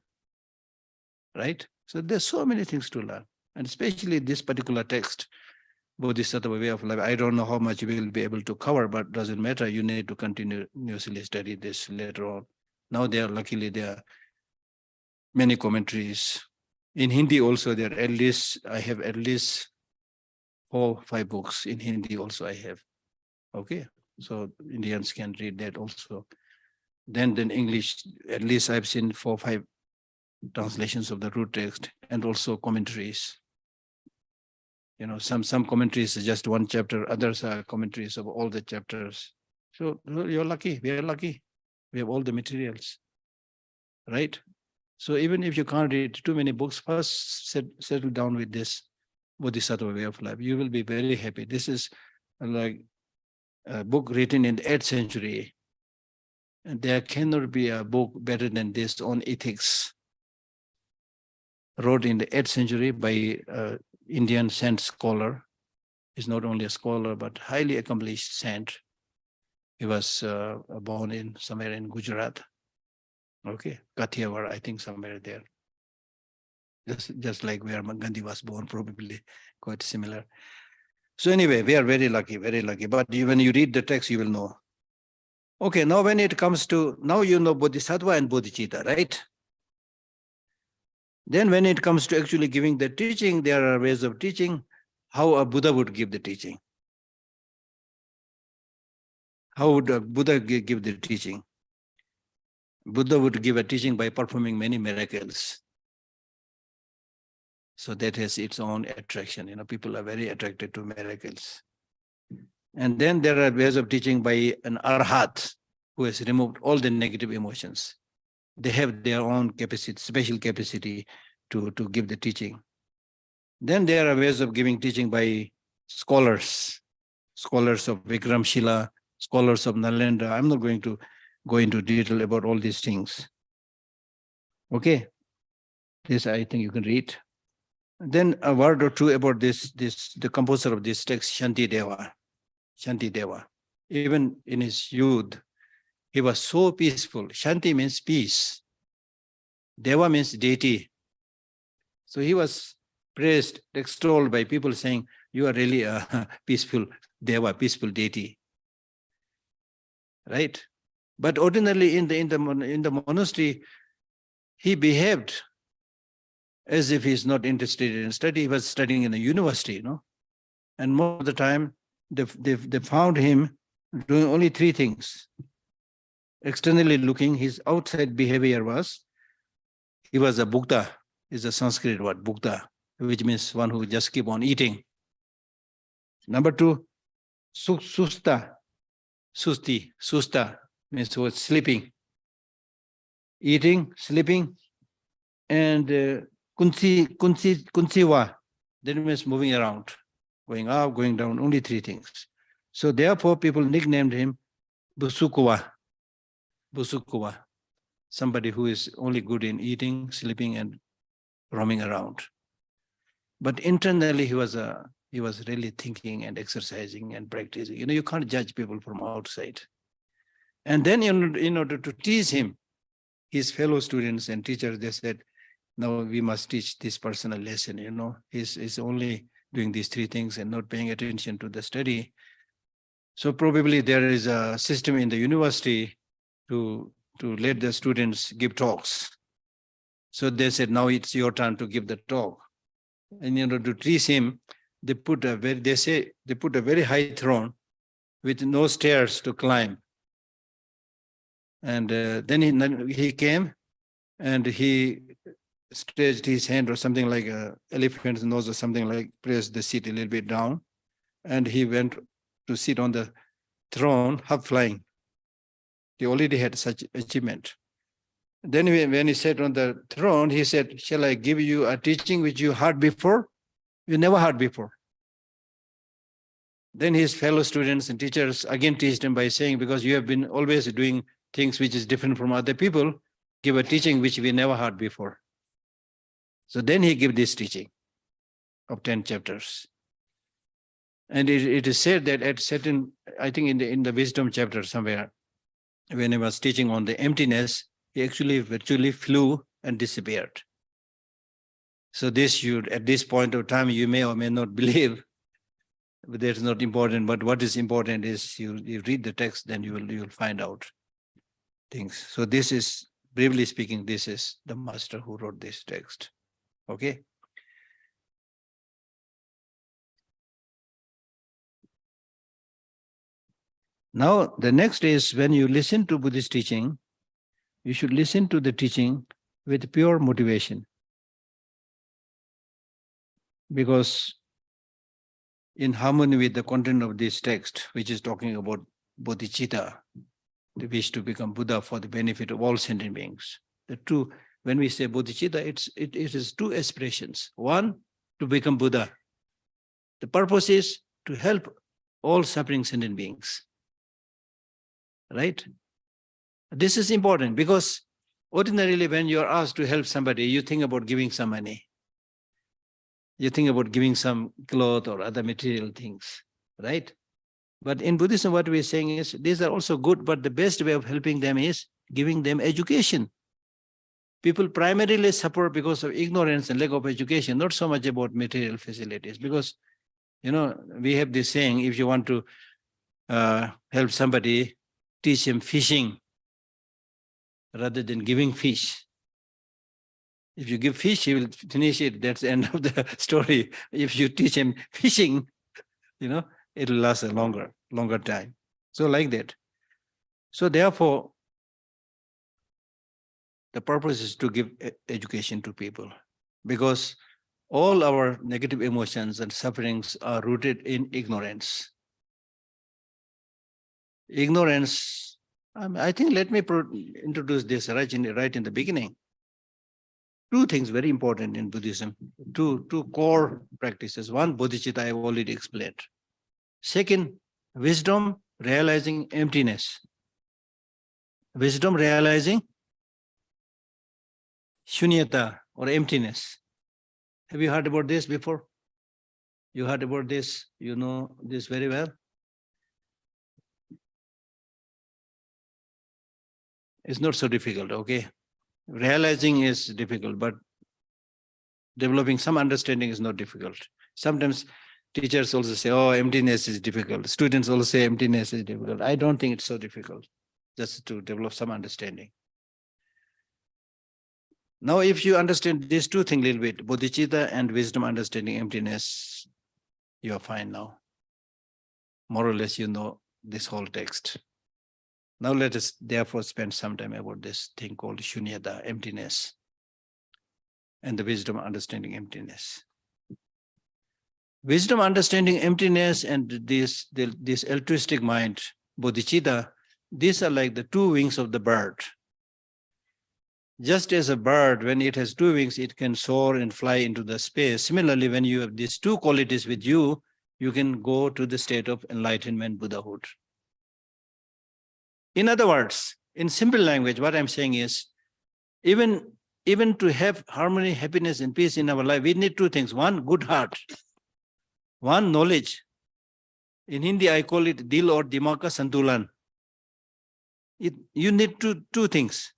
right? So there's so many things to learn. And especially this particular text, Bodhisattva Way of Life, I don't know how much we will be able to cover, but doesn't matter. You need to continuously study this later on. Now luckily there are many commentaries. In Hindi also there are I have at least 4 or 5 books in Hindi also I have. Okay. So Indians can read that also. Then English, at least I've seen 4 or 5 translations of the root text and also commentaries. You know, some commentaries is just 1 chapter, others are commentaries of all the chapters. So you're lucky, we are lucky. We have all the materials, right? So even if you can't read too many books, first settle down with this Bodhisattva Way of Life. You will be very happy. This is like a book written in the 8th century. And there cannot be a book better than this on ethics. Wrote in the 8th century by Indian saint scholar. He's not only a scholar, but highly accomplished saint. He was born somewhere in Gujarat. Okay, Kathiawar, I think somewhere there. Just like where Gandhi was born, probably quite similar. So anyway, we are very lucky, very lucky. But when you read the text, you will know. Okay, now when it comes to, now you know Bodhisattva and Bodhicitta, right? Then when it comes to actually giving the teaching, there are ways of teaching, how a Buddha would give the teaching. How would a Buddha give the teaching? Buddha would give a teaching by performing many miracles. So that has its own attraction. You know, people are very attracted to miracles. And then there are ways of teaching by an arhat who has removed all the negative emotions. They have their own capacity, special capacity to give the teaching. Then there are ways of giving teaching by scholars of Vikramshila, scholars of Nalanda. I'm not going to go into detail about all these things. Okay, this I think you can read. Then a word or two about the composer of this text, Shantideva. Even in his youth, he was so peaceful. Shanti means peace. Deva means deity. So he was praised, extolled by people saying, you are really a peaceful Deva, peaceful deity. Right? But ordinarily in the monastery, he behaved as if he's not interested in study. He was studying in a university, you know. And most of the time, they found him doing only 3 things. Externally looking, his outside behavior was, he was a bhukta, is a Sanskrit word, bhukta, which means one who just keep on eating. Number 2, susta means who was sleeping, eating, sleeping, and kunsiva, that means moving around, going up, going down, only 3 things. So therefore people nicknamed him Busukuva, somebody who is only good in eating, sleeping, and roaming around. But internally he was really thinking and exercising and practicing. You know, you can't judge people from outside. And then in order to teach him, his fellow students and teachers, they said, no, we must teach this person a lesson. You know, he's only doing these 3 things and not paying attention to the study. So probably there is a system in the university to let the students give talks. So they said, now it's your turn to give the talk. And in order to teach him, they put a very high throne with no stairs to climb. And then he came and he stretched his hand or something like an elephant's nose or something, like pressed the seat a little bit down. And he went to sit on the throne, half flying. He already had such achievement. Then when he sat on the throne, he said, shall I give you a teaching which you heard before? You never heard before. Then his fellow students and teachers again teached him by saying, because you have been always doing things which is different from other people, give a teaching which we never heard before. So then he gave this teaching of 10 chapters. And it is said that at certain, I think in the wisdom chapter somewhere, when he was teaching on the emptiness, he actually virtually flew and disappeared. So this should, at this point of time, you may or may not believe, but that's not important. But what is important is you read the text, then you will find out things. So this is, briefly speaking, this is the master who wrote this text. Okay. Now, the next is when you listen to Buddhist teaching, you should listen to the teaching with pure motivation. Because in harmony with the content of this text, which is talking about bodhicitta, the wish to become Buddha for the benefit of all sentient beings. The two, when we say bodhicitta, it is two aspirations. One, to become Buddha. The purpose is to help all suffering sentient beings. Right? This is important because ordinarily when you are asked to help somebody, you think about giving some money. You think about giving some cloth or other material things, right? But in Buddhism, what we're saying is these are also good, but the best way of helping them is giving them education. People primarily suffer because of ignorance and lack of education, not so much about material facilities. Because, we have this saying, if you want to help somebody, teach him fishing rather than giving fish. If you give fish, he will finish it. That's the end of the story. If you teach him fishing, it will last a longer time. So like that. So therefore, the purpose is to give education to people because all our negative emotions and sufferings are rooted in ignorance. Ignorance, I think let me introduce this right in the beginning. Two things very important in Buddhism, two core practices. One, bodhicitta, I have already explained. Second, wisdom realizing emptiness. Wisdom realizing shunyata or emptiness. Have you heard about this before? You heard about this, you know this very well. It's not so difficult, okay? Realizing is difficult, but developing some understanding is not difficult. Sometimes teachers also say, oh, emptiness is difficult. Students also say emptiness is difficult. I don't think it's so difficult, just to develop some understanding. Now, if you understand these two things a little bit, bodhicitta and wisdom understanding emptiness, you are fine now. More or less, you know this whole text. Now let us therefore spend some time about this thing called shunyata, emptiness, and the wisdom understanding emptiness. Wisdom understanding emptiness and this altruistic mind, bodhicitta, these are like the two wings of the bird. Just as a bird, when it has two wings, it can soar and fly into the space. Similarly, when you have these two qualities with you, you can go to the state of enlightenment, Buddhahood. In other words, in simple language, what I'm saying is, even to have harmony, happiness, and peace in our life, we need two things. One, good heart. One, knowledge. In Hindi, I call it dil or dimag ka santulan. You need two things.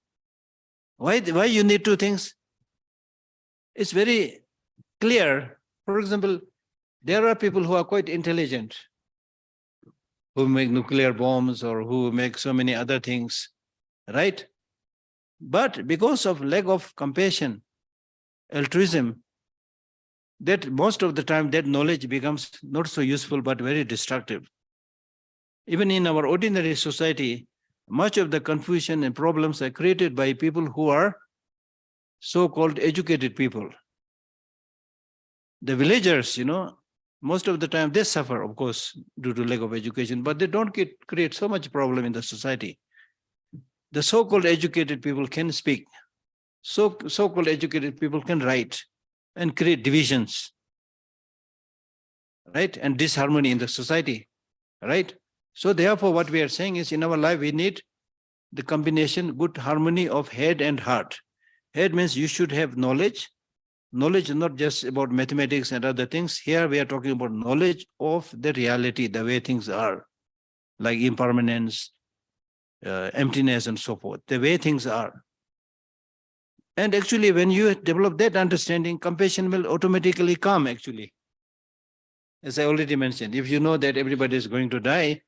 Why you need two things? It's very clear. For example, there are people who are quite intelligent, who make nuclear bombs or who make so many other things, right? But because of lack of compassion, altruism, that most of the time that knowledge becomes not so useful but very destructive. Even in our ordinary society, much of the confusion and problems are created by people who are so-called educated people. The villagers, most of the time they suffer, of course, due to lack of education, but they don't create so much problem in the society. The so-called educated people can speak. So-called educated people can write and create divisions, right? And disharmony in the society, right? So therefore, what we are saying is, in our life, we need the combination, good harmony of head and heart. Head means you should have knowledge. Knowledge is not just about mathematics and other things. Here we are talking about knowledge of the reality, the way things are, like impermanence, emptiness, and so forth, the way things are. And actually, when you develop that understanding, compassion will automatically come, actually. As I already mentioned, if you know that everybody is going to die,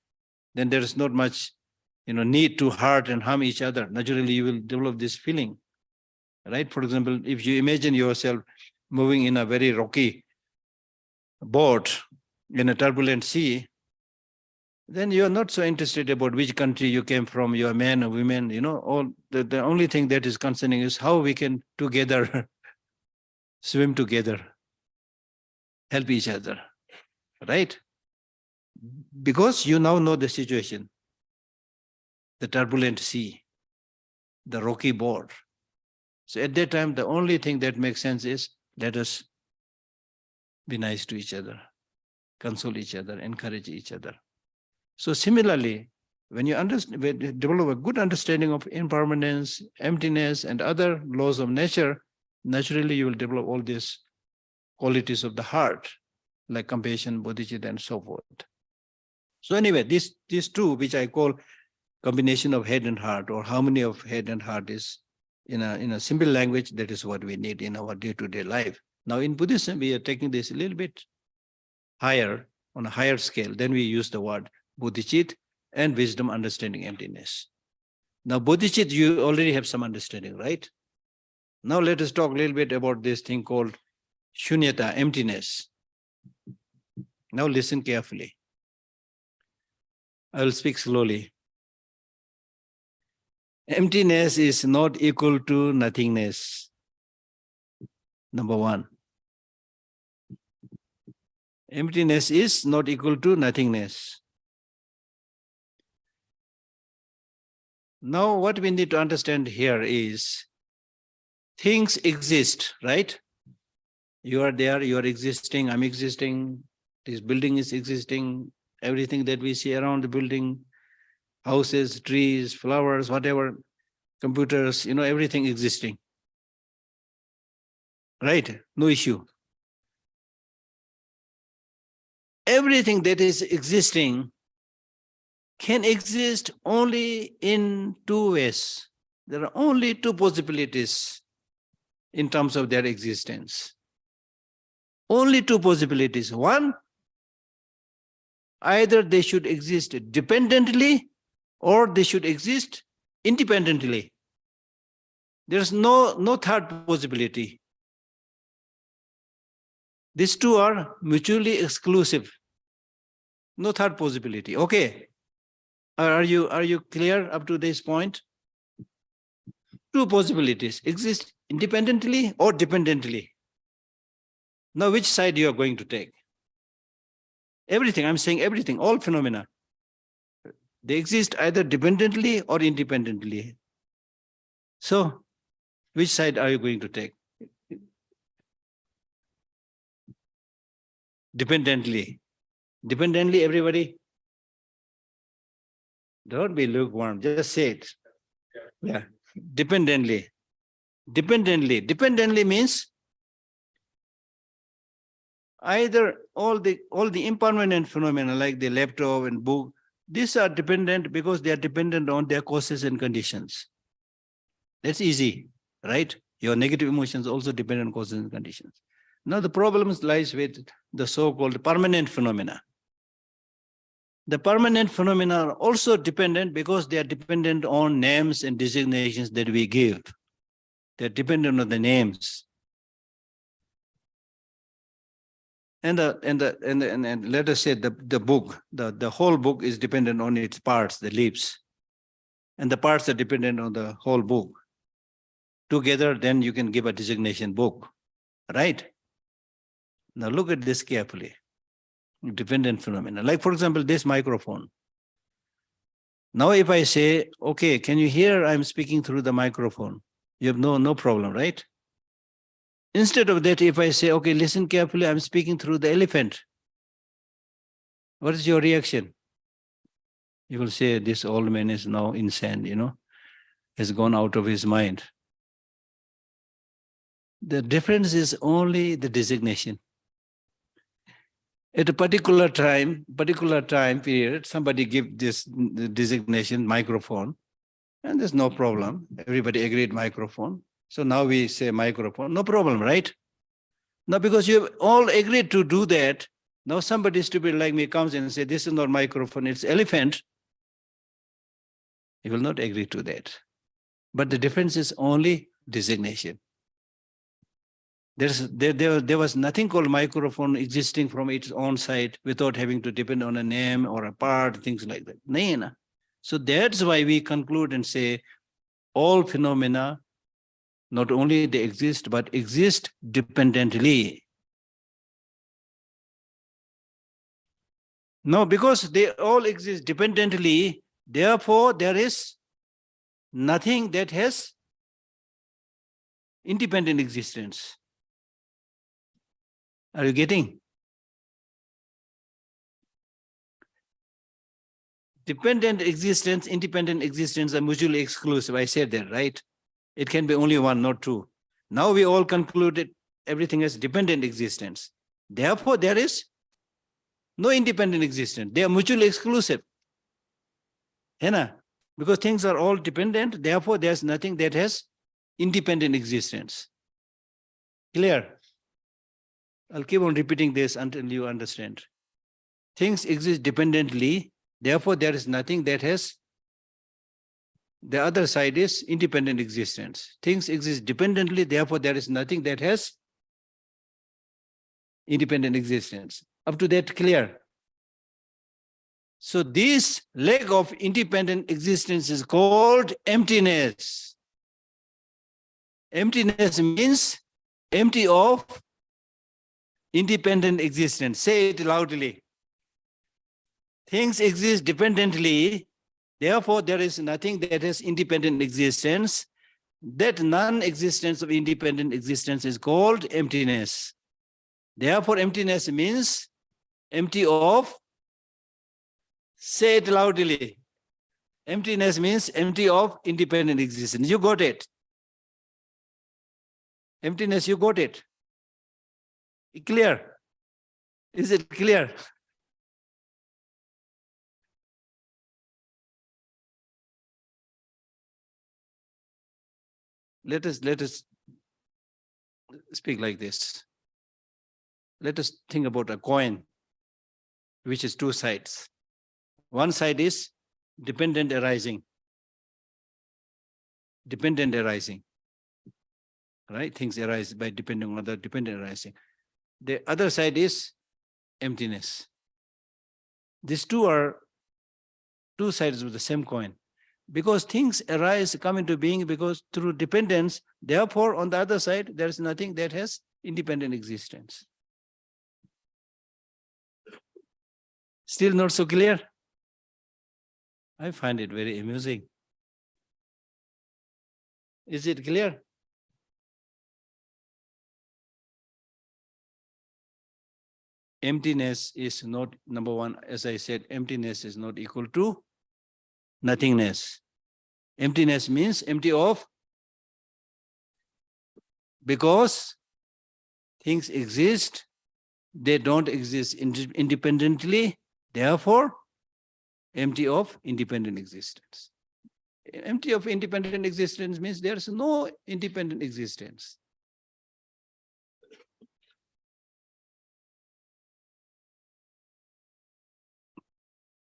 then there is not much need to hurt and harm each other. Naturally, you will develop this feeling, right? For example, if you imagine yourself moving in a very rocky boat in a turbulent sea, then you are not so interested about which country you came from, you are man or women, all the only thing that is concerning is how we can together swim together, help each other, right? Because you now know the situation, the turbulent sea, the rocky board. So at that time, the only thing that makes sense is, let us be nice to each other, console each other, encourage each other. So similarly, when you develop a good understanding of impermanence, emptiness, and other laws of nature, naturally you will develop all these qualities of the heart, like compassion, bodhicitta, and so forth. So anyway, these two, which I call combination of head and heart, or harmony of head and heart, is in a simple language, that is what we need in our day-to-day life. Now in Buddhism, we are taking this a little bit higher, on a higher scale. Then we use the word bodhicitta and wisdom, understanding emptiness. Now bodhicitta, you already have some understanding, right? Now let us talk a little bit about this thing called shunyata, emptiness. Now listen carefully. I will speak slowly. Emptiness is not equal to nothingness. Number one. Emptiness is not equal to nothingness. Now what we need to understand here is, things exist, right? You are there, you are existing, I'm existing, this building is existing, everything that we see around the building, houses, trees, flowers, whatever, computers, everything existing. Right? No issue. Everything that is existing can exist only in two ways. There are only two possibilities in terms of their existence. Only two possibilities. One, either they should exist dependently or they should exist independently. There's no third possibility. These two are mutually exclusive. No third possibility. Okay. Are you clear up to this point? Two possibilities exist independently or dependently. Now, which side you are going to take? Everything, I'm saying everything, all phenomena. They exist either dependently or independently. So, which side are you going to take? Dependently. Dependently, everybody? Don't be lukewarm, just say it. Yeah, dependently. Dependently. Dependently means either all the impermanent phenomena like the laptop and book, these are dependent because they are dependent on their causes and conditions. That's easy, right? Your negative emotions also depend on causes and conditions. Now the problem lies with the so-called permanent phenomena. The permanent phenomena are also dependent because they are dependent on names and designations that we give. They're dependent on the names. And let us say the book, the whole book is dependent on its parts, the leaves. And the parts are dependent on the whole book. Together, then you can give a designation book, right? Now look at this carefully. Dependent phenomena. Like, for example, this microphone. Now if I say, okay, can you hear I'm speaking through the microphone? You have no problem, right? Instead of that, if I say, okay, listen carefully, I'm speaking through the elephant. What is your reaction? You will say, this old man is now insane, has gone out of his mind. The difference is only the designation. At a particular time period, somebody give this designation microphone, and there's no problem. Everybody agreed microphone. So now we say microphone, no problem, right? Now because you have all agreed to do that, now somebody stupid like me comes in and say, this is not microphone, it's elephant. You will not agree to that. But the difference is only designation. There was nothing called microphone existing from its own side without having to depend on a name or a part, things like that. No. So that's why we conclude and say all phenomena, not only they exist, but exist dependently. No, because they all exist dependently, therefore there is nothing that has independent existence. Are you getting? Dependent existence, independent existence are mutually exclusive. I said that, right? It can be only one, not two. Now we all concluded everything as dependent existence. Therefore, there is no independent existence. They are mutually exclusive. Because things are all dependent, therefore there's nothing that has independent existence. Clear? I'll keep on repeating this until you understand. Things exist dependently, therefore there is nothing that has, the other side is independent existence. Things exist dependently, therefore there is nothing that has independent existence. Up to that, clear? So this lack of independent existence is called emptiness. Emptiness means empty of independent existence. Say it loudly. Things exist dependently, therefore there is nothing that has independent existence. That non-existence of independent existence is called emptiness. Therefore emptiness means empty of, say it loudly. Emptiness means empty of independent existence. You got it. Emptiness, you got it. Clear? Is it clear? Let us speak like this. Let us think about a coin, which is two sides. One side is dependent arising. Dependent arising. Right? Things arise by depending on the dependent arising. The other side is emptiness. These two are two sides of the same coin. Because things arise, come into being because through dependence, therefore on the other side, there is nothing that has independent existence. Still not so clear? I find it very amusing. Is it clear? Emptiness is not, number one, as I said, emptiness is not equal to nothingness. Emptiness means empty of, because things exist, they don't exist independently, therefore empty of independent existence. Empty of independent existence means there is no independent existence.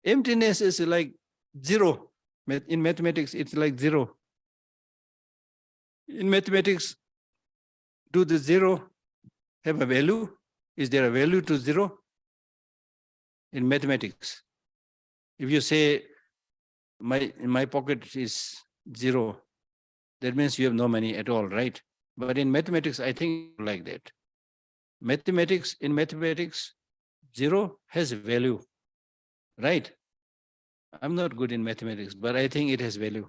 Emptiness is like zero. In mathematics, it's like zero. In mathematics, do the zero have a value? Is there a value to zero? In mathematics, if you say in my pocket is zero, that means you have no money at all, right? But in mathematics, I think like that. In mathematics, zero has a value, right? I'm not good in mathematics, but I think it has value.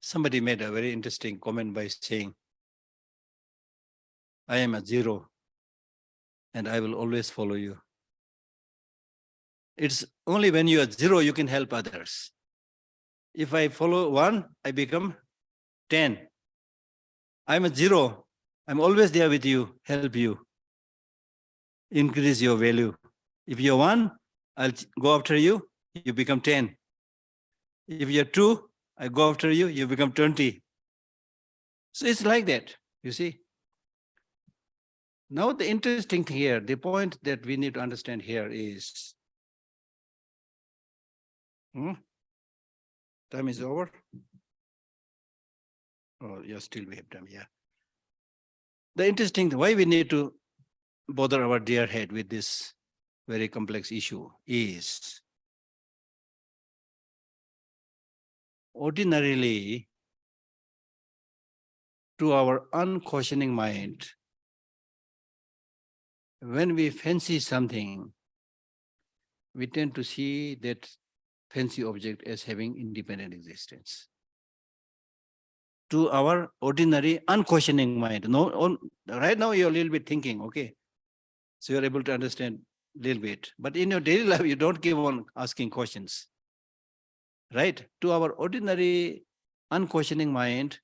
Somebody made a very interesting comment by saying, I am a zero and I will always follow you. It's only when you are zero, you can help others. If I follow one, I become 10. I'm a zero. I'm always there with you, help you, increase your value. If you're one, I'll go after you, you become 10. If you're two, I go after you, you become 20. So it's like that, you see. Now the interesting thing here, the point that we need to understand here is, time is over? Oh, yeah, still we have time, yeah. The interesting thing, why we need to bother our dear head with this very complex issue is, ordinarily, to our unquestioning mind, when we fancy something, we tend to see that fancy object as having independent existence. To our ordinary unquestioning mind, right now you're a little bit thinking, okay, so you're able to understand a little bit, but in your daily life, you don't keep on asking questions, right? To our ordinary unquestioning mind,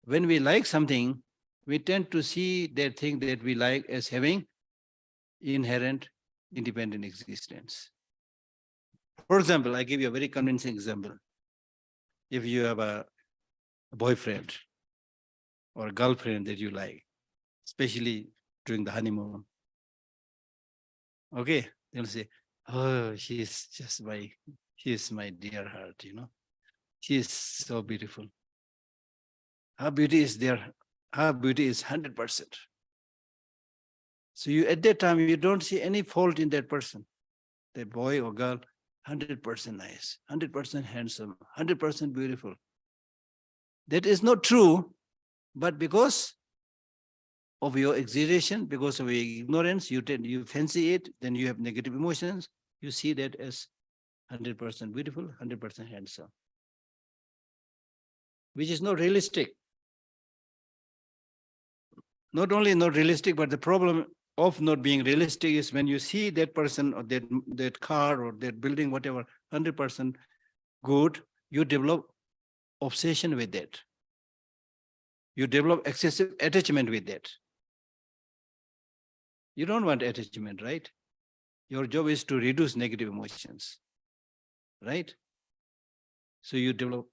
when we like something, we tend to see that thing that we like as having inherent independent existence. For example, I give you a very convincing example. If you have a boyfriend or a girlfriend that you like, especially during the honeymoon, okay, they'll say, oh, she's my dear heart, She is so beautiful. Her beauty is there. Her beauty is 100%. So you, at that time, you don't see any fault in that person, that boy or girl, 100% nice, 100% handsome, 100% beautiful. That is not true, but because of your exaggeration, because of your ignorance, you fancy it, then you have negative emotions, you see that as 100% beautiful, 100% handsome, which is not realistic. Not only not realistic, but the problem of not being realistic is when you see that person or that car or that building, whatever, 100% good, you develop obsession with that. You develop excessive attachment with that. You don't want attachment, right? Your job is to reduce negative emotions, right? So you develop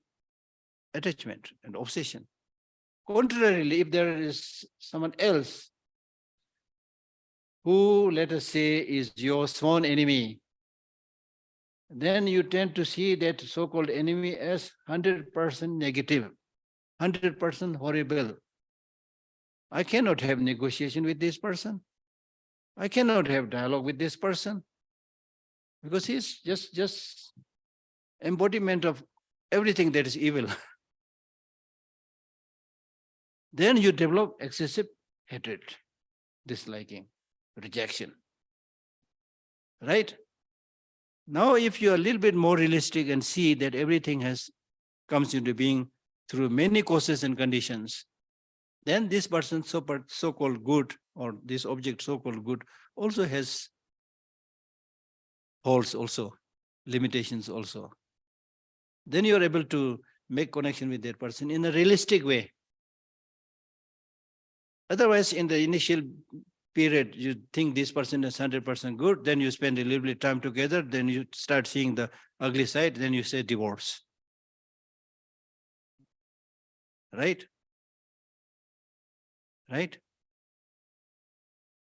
attachment and obsession. Contrarily, if there is someone else who, let us say, is your sworn enemy, then you tend to see that so-called enemy as 100% negative, 100% horrible. I cannot have negotiation with this person. I cannot have dialogue with this person because he's just embodiment of everything that is evil. Then you develop excessive hatred, disliking, rejection, right? Now, if you're a little bit more realistic and see that everything comes into being through many causes and conditions, then this person so-called good, or this object so-called good, also has faults also, limitations also. Then you're able to make connection with that person in a realistic way. Otherwise, in the initial period, you think this person is 100% good, then you spend a little bit of time together, then you start seeing the ugly side, then you say divorce. Right? Right?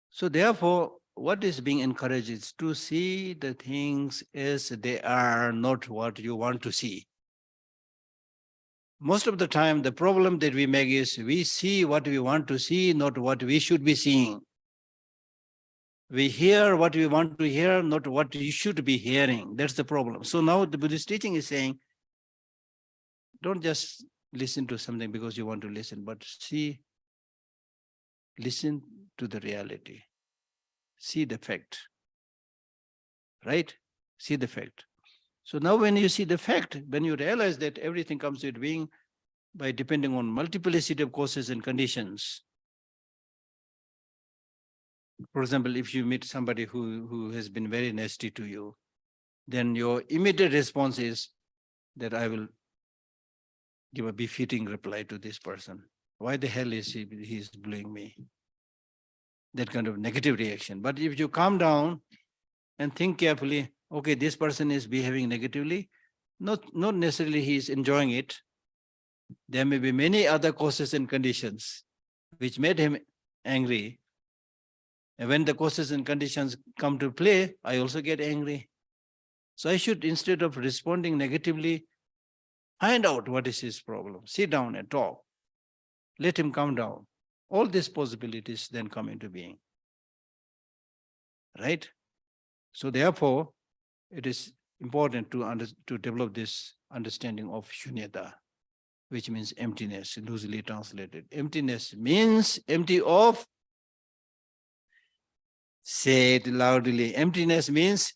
So therefore, what is being encouraged is to see the things as they are, not what you want to see. Most of the time, the problem that we make is we see what we want to see, not what we should be seeing. We hear what we want to hear, not what you should be hearing. That's the problem. So now the Buddhist teaching is saying, don't just listen to something because you want to listen, but listen to the reality. See the fact. Right? See the fact. So now when you see the fact, when you realize that everything comes with being by depending on multiplicity of causes and conditions. For example, if you meet somebody who has been very nasty to you, then your immediate response is that I will give a befitting reply to this person. Why the hell is he's bullying me? That kind of negative reaction. But if you calm down and think carefully, okay, this person is behaving negatively, not necessarily he is enjoying it. There may be many other causes and conditions which made him angry. And when the causes and conditions come to play, I also get angry. So I should, instead of responding negatively, find out what is his problem. Sit down and talk. Let him calm down. All these possibilities then come into being. Right? So therefore, it is important to develop this understanding of shunyata, which means emptiness, loosely translated. Emptiness means empty of, say it loudly, emptiness means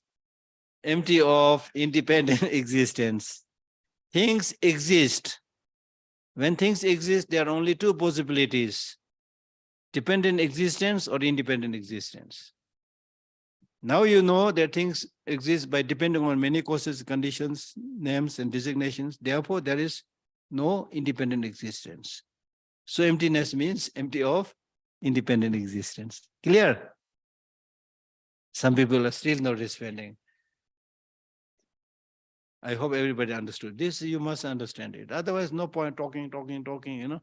empty of independent existence. Things exist. When things exist, there are only two possibilities: dependent existence or independent existence. Now you know that things exist by depending on many causes, conditions, names, and designations. Therefore, there is no independent existence. So emptiness means empty of independent existence. Clear? Some people are still not responding. I hope everybody understood. This you must understand it. Otherwise, no point talking, you know.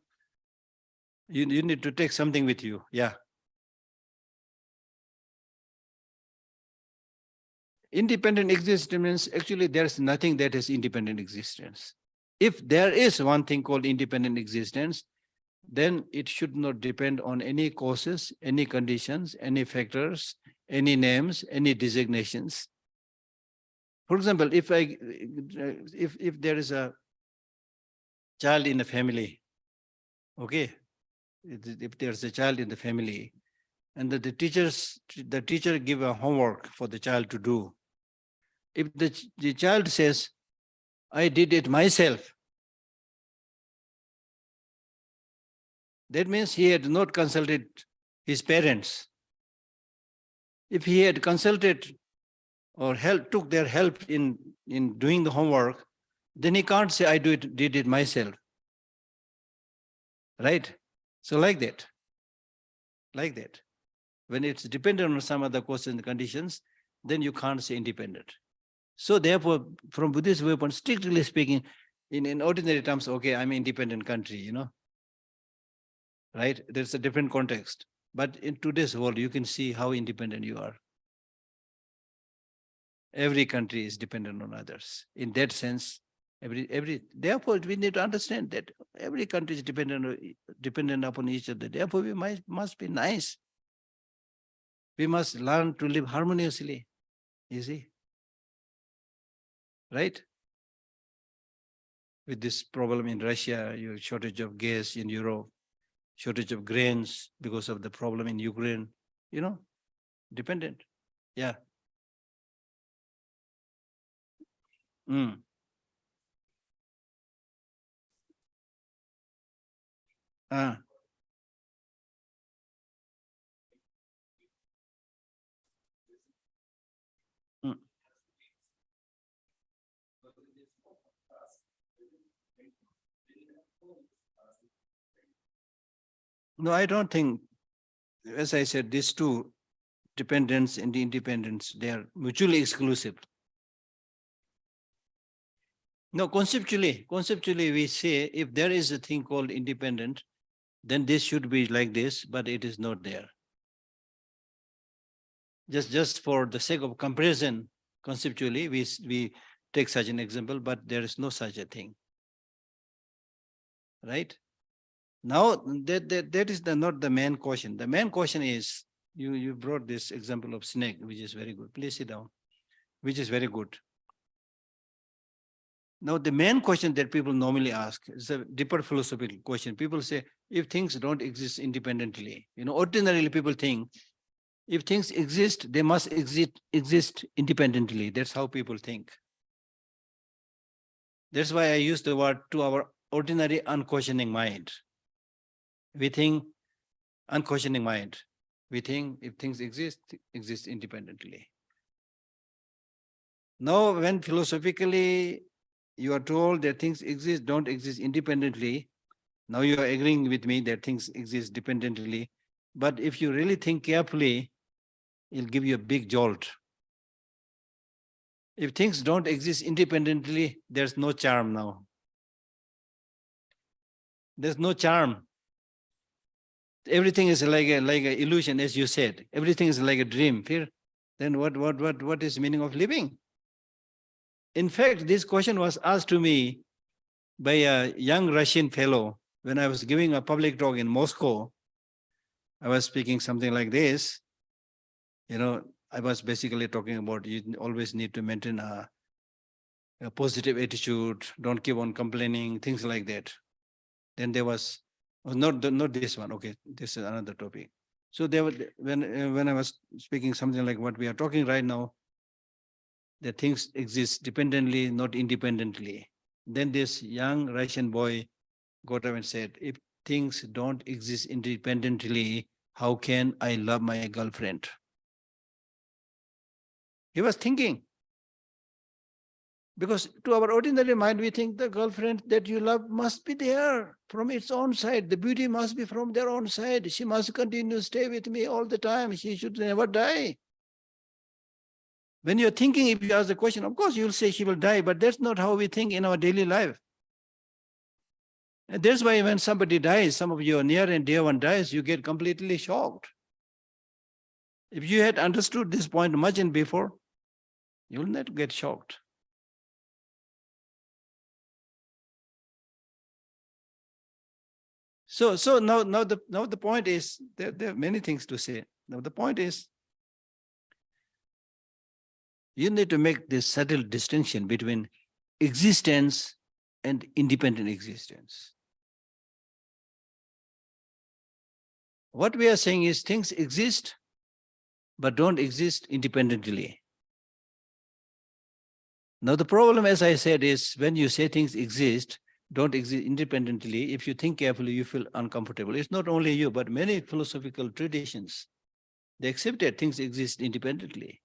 You need to take something with you. Yeah. Independent existence means actually there's nothing that is independent existence. If there is one thing called independent existence, then it should not depend on any causes, any conditions, any factors, any names, any designations. For example, if there is a child in a family, okay, if there's a child in the family, and the teacher give a homework for the child to do. If the child says, I did it myself, that means he had not consulted his parents. If he had consulted or took their help in doing the homework, then he can't say, I did it myself. Right? So like that. When it's dependent on some other causes and conditions, then you can't say independent. So therefore, from Buddhist viewpoint, strictly speaking, in ordinary terms, okay, I'm an independent country, you know. Right? There's a different context. But in today's world, you can see how independent you are. Every country is dependent on others. In that sense, therefore we need to understand that every country is dependent upon each other. Therefore, we must be nice. We must learn to live harmoniously. You see? Right? With this problem in Russia, you have shortage of gas in Europe, shortage of grains because of the problem in Ukraine, you know, dependent. Yeah. Mm. Ah. Mm. No, I don't think, as I said, these two, dependence and independence, they are mutually exclusive. No, conceptually we say if there is a thing called independent, then this should be like this, but it is not there. Just for the sake of comparison, conceptually, we take such an example, but there is no such a thing. Right? Now, that is not the main question. The main question is, you brought this example of snake, which is very good. Please sit down, which is very good. Now, the main question that people normally ask is a deeper philosophical question. People say, if things don't exist independently, you know, ordinarily people think, if things exist, they must exist independently. That's how people think. That's why I use the word to our ordinary unquestioning mind. We think unquestioning mind. We think if things exist independently. Now, when philosophically you are told that things don't exist independently, now you are agreeing with me that things exist dependently. But if you really think carefully, it'll give you a big jolt. If things don't exist independently, there's no charm now. There's no charm. Everything is like a illusion, as you said. Everything is like a dream. Then what is the meaning of living? In fact, this question was asked to me by a young Russian fellow when I was giving a public talk in Moscow. I was speaking something like this. I was basically talking about you always need to maintain a positive attitude, don't keep on complaining, things like that. Then there was not this one. Okay, this is another topic. So there were, when I was speaking something like what we are talking right now, that things exist dependently, not independently. Then this young Russian boy got up and said, if things don't exist independently, how can I love my girlfriend? He was thinking. Because to our ordinary mind, we think the girlfriend that you love must be there from its own side. The beauty must be from their own side. She must continue to stay with me all the time. She should never die. When you're thinking, if you ask the question, of course you'll say she will die, but that's not how we think in our daily life. And that's why when somebody dies, some of your near and dear one dies, you get completely shocked. If you had understood this point much and before, you will not get shocked. So now the point is, there are many things to say. Now the point is, you need to make this subtle distinction between existence and independent existence. What we are saying is things exist, but don't exist independently. Now the problem, as I said, is when you say things exist, don't exist independently, if you think carefully, you feel uncomfortable. It's not only you, but many philosophical traditions, they accept that things exist independently.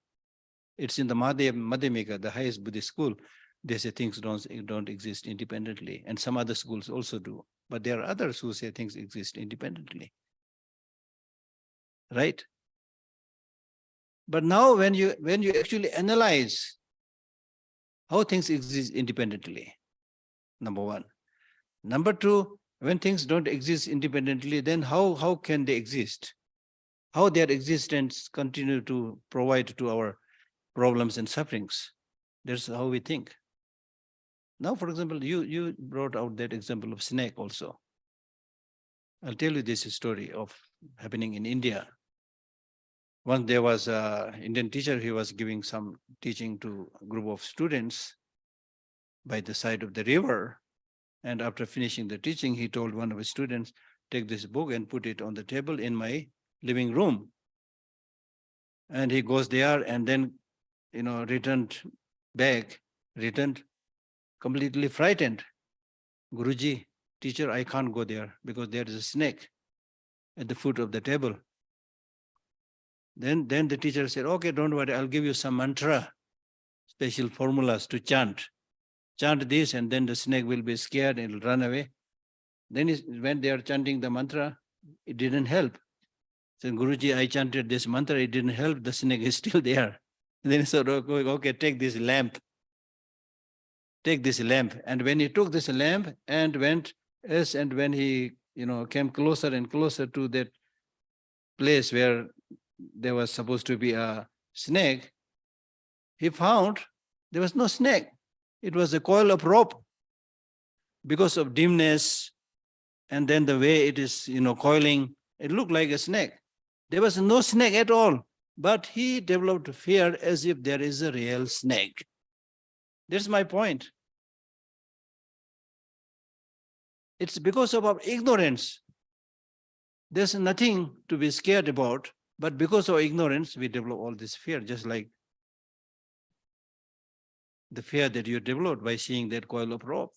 It's in the Madhyamika, the highest Buddhist school, they say things don't exist independently. And some other schools also do. But there are others who say things exist independently. Right? But now when you actually analyze how things exist independently, number one. Number two, when things don't exist independently, then how can they exist? How their existence continue to provide to our problems and sufferings? That's how we think. Now, for example, you brought out that example of snake also. I'll tell you this story of happening in India. Once there was an Indian teacher, he was giving some teaching to a group of students by the side of the river. And after finishing the teaching, he told one of his students, take this book and put it on the table in my living room. And he goes there and then, returned completely frightened. Guruji, teacher, I can't go there because there is a snake at the foot of the table. Then the teacher said, okay, don't worry, I'll give you some mantra, special formulas to chant. Chant this and then the snake will be scared and it'll run away. Then when they are chanting the mantra, it didn't help. So Guruji, I chanted this mantra, it didn't help, the snake is still there. Then he said, okay, take this lamp. Take this lamp. And when he took this lamp and when he came closer and closer to that place where there was supposed to be a snake, he found there was no snake. It was a coil of rope. Because of dimness and then the way it is, coiling, it looked like a snake. There was no snake at all, but he developed fear as if there is a real snake. That's my point. It's because of our ignorance. There's nothing to be scared about, but because of ignorance, we develop all this fear, just like the fear that you developed by seeing that coil of rope.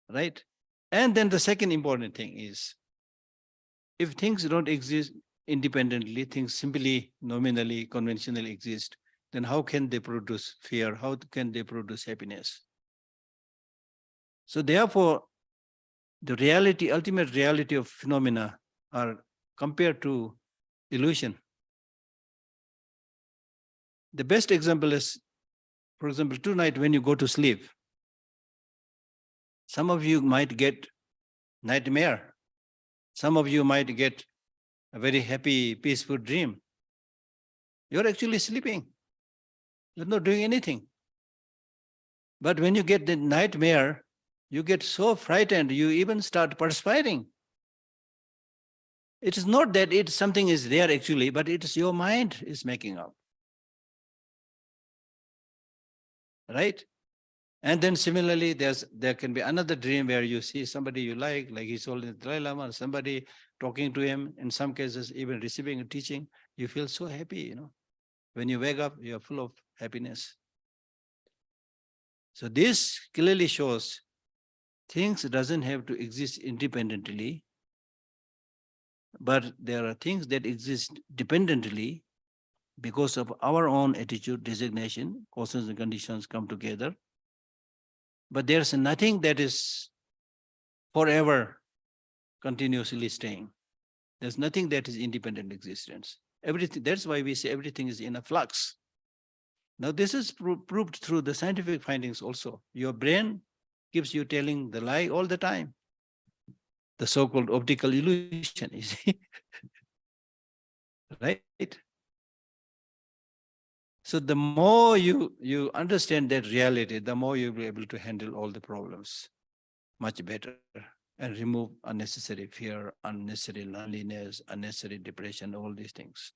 Right? And then the second important thing is, if things don't exist independently, things simply nominally, conventionally exist, then how can they produce fear? How can they produce happiness? So therefore, the reality, ultimate reality of phenomena are compared to illusion. The best example is, for example, tonight when you go to sleep, some of you might get nightmare. Some of you might get a very happy, peaceful dream. You're actually sleeping. You're not doing anything. But when you get the nightmare, you get so frightened, you even start perspiring. It is not that something is there actually, but it is your mind is making up. Right? And then similarly, there can be another dream where you see somebody you like he told in the Dalai Lama, somebody talking to him, in some cases even receiving a teaching, you feel so happy, When you wake up, you are full of happiness. So this clearly shows things doesn't have to exist independently, but there are things that exist dependently because of our own attitude, designation, causes and conditions come together. But there's nothing that is forever continuously staying. There's nothing that is independent existence. Everything. That's why we say everything is in a flux. Now this is proved through the scientific findings also. Your brain keeps you telling the lie all the time. The so-called optical illusion, you see. Right? So the more you understand that reality, the more you'll be able to handle all the problems much better and remove unnecessary fear, unnecessary loneliness, unnecessary depression, all these things.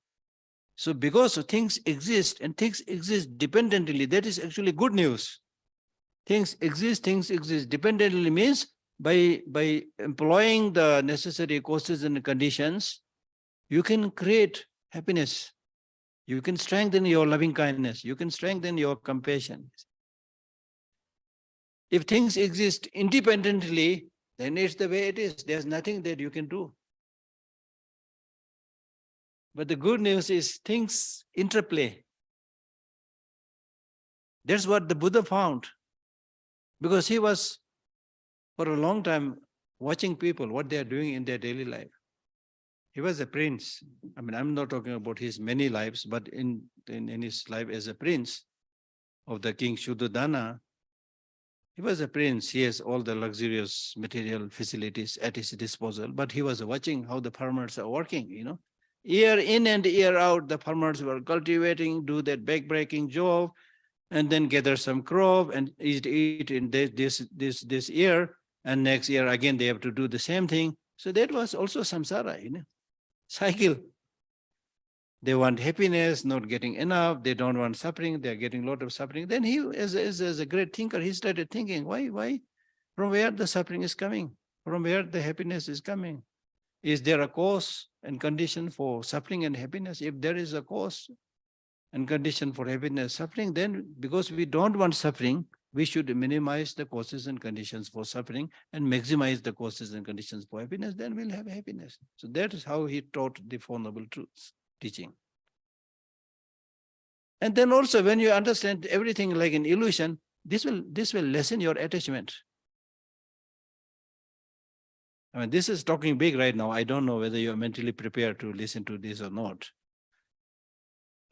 So because things exist and things exist dependently, that is actually good news. Things exist dependently means by employing the necessary causes and conditions, you can create happiness. You can strengthen your loving kindness. You can strengthen your compassion. If things exist independently, then it's the way it is. There's nothing that you can do. But the good news is things interplay. That's what the Buddha found. Because he was, for a long time, watching people, what they are doing in their daily life. He was a prince. I mean, I'm not talking about his many lives, but in his life as a prince of the king Shuddhodana, he was a prince. He has all the luxurious material facilities at his disposal, but he was watching how the farmers are working, Year in and year out, the farmers were cultivating, do that back-breaking job, and then gather some crop and eat in this year, and next year again they have to do the same thing. So that was also samsara, cycle. They want happiness, not getting enough. They don't want suffering. They're getting a lot of suffering. Then he, as a great thinker, he started thinking, why? From where the suffering is coming? From where the happiness is coming? Is there a cause and condition for suffering and happiness? If there is a cause and condition for happiness, suffering, then because we don't want suffering, we should minimize the causes and conditions for suffering and maximize the causes and conditions for happiness, then we'll have happiness. So that is how he taught the Four Noble Truths teaching. And then also when you understand everything like an illusion, this will lessen your attachment. I mean, this is talking big right now. I don't know whether you're mentally prepared to listen to this or not.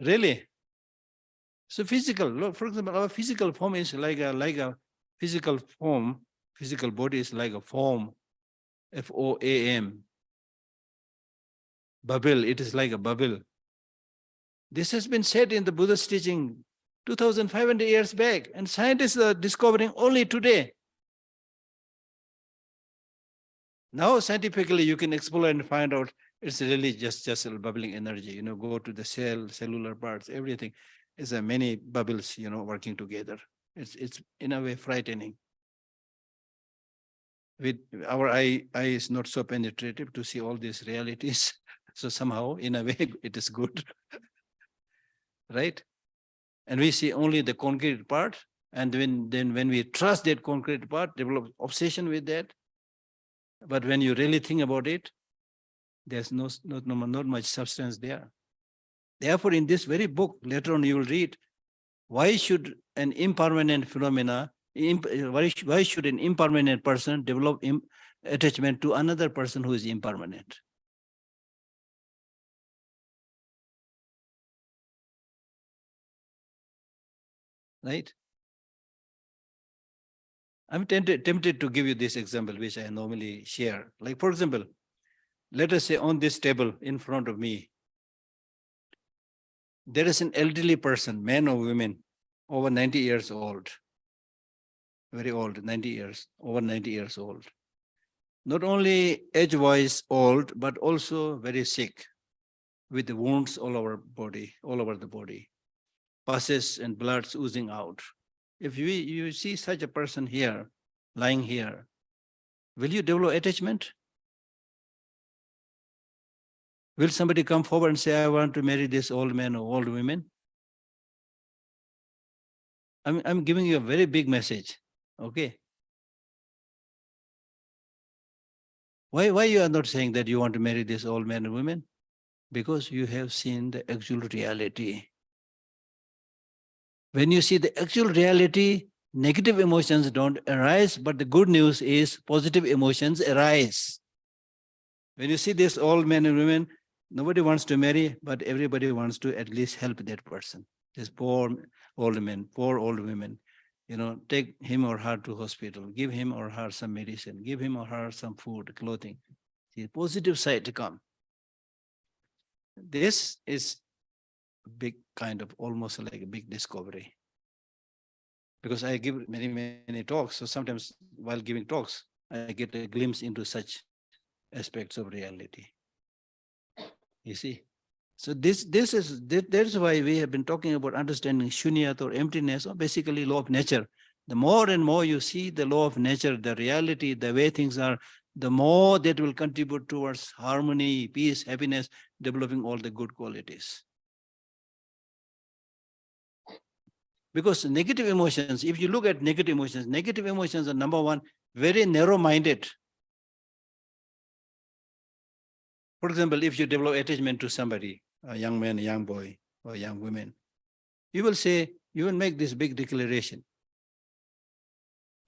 Really? So physical, for example, our physical form is like a physical form. Physical body is like a form, FOAM. Bubble, it is like a bubble. This has been said in the Buddha's teaching 2,500 years back, and scientists are discovering only today. Now scientifically you can explore and find out it's really just a bubbling energy, go to the cellular parts, everything. It's many bubbles, working together. It's in a way frightening. With our eye is not so penetrative to see all these realities. So somehow, in a way, it is good. Right? And we see only the concrete part. And when we trust that concrete part, develop obsession with that. But when you really think about it, there's not much substance there. Therefore, in this very book, later on you will read, why should an impermanent phenomena, why should an impermanent person develop attachment to another person who is impermanent? Right? I'm tempted to give you this example, which I normally share. Like, for example, let us say on this table in front of me, there is an elderly person, man or woman, over 90 years old, very old, 90 years, over 90 years old. Not only age-wise old, but also very sick, with the wounds all over the body, pus and blood oozing out. If you see such a person here, lying here, will you develop attachment? Will somebody come forward and say, I want to marry this old man or old woman? I'm giving you a very big message, okay? Why you are not saying that you want to marry this old man or woman? Because you have seen the actual reality. When you see the actual reality, negative emotions don't arise, but the good news is positive emotions arise. When you see this old men and women, nobody wants to marry, but everybody wants to at least help that person. This poor old man, poor old women, take him or her to hospital, give him or her some medicine, give him or her some food, clothing. See, positive side to come. This is a big kind of almost like a big discovery. Because I give many talks, so sometimes while giving talks, I get a glimpse into such aspects of reality. You see? So that's why we have been talking about understanding shunyat or emptiness, or basically law of nature. The more and more you see the law of nature, the reality, the way things are, the more that will contribute towards harmony, peace, happiness, developing all the good qualities. Because negative emotions, if you look at negative emotions are number one, very narrow-minded. For example, if you develop attachment to somebody, a young man, a young boy, or a young woman, you will make this big declaration.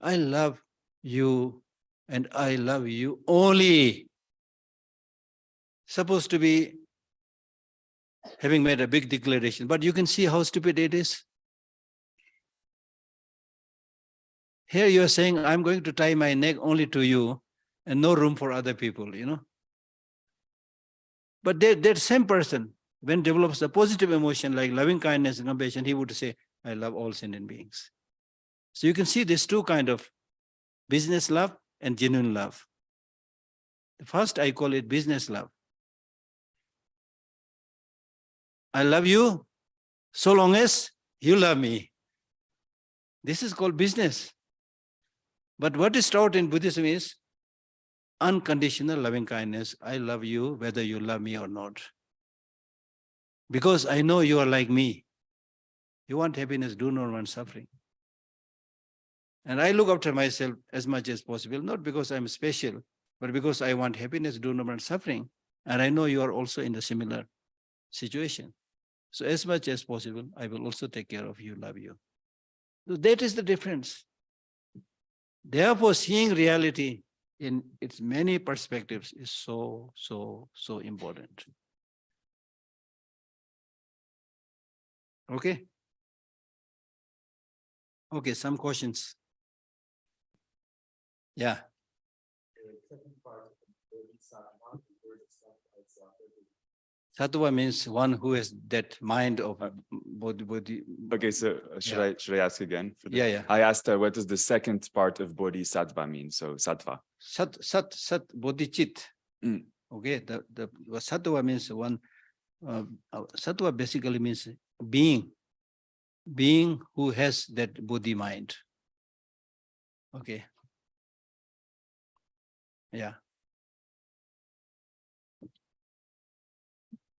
I love you and I love you only. Supposed to be having made a big declaration, but you can see how stupid it is. Here you are saying, I'm going to tie my neck only to you and no room for other people, But that same person, when develops a positive emotion like loving kindness and compassion, he would say, I love all sentient beings. So you can see these two kind of business love and genuine love. The first, I call it business love. I love you so long as you love me. This is called business. But what is taught in Buddhism is unconditional loving kindness. I love you whether you love me or not. Because I know you are like me. You want happiness, do not want suffering. And I look after myself as much as possible, not because I'm special, but because I want happiness, do not want suffering. And I know you are also in a similar situation. So as much as possible, I will also take care of you, love you. So that is the difference. Therefore, seeing reality in its many perspectives is so important. Okay? Okay, some questions. Yeah. Sattva means one who has that mind of bodhi. Okay, so should I ask again? Yeah. I asked what does the second part of bodhisattva mean? So sattva. Sat bodhicit. Okay, the sattva means one. Sattva basically means being who has that bodhi mind. Okay. Yeah.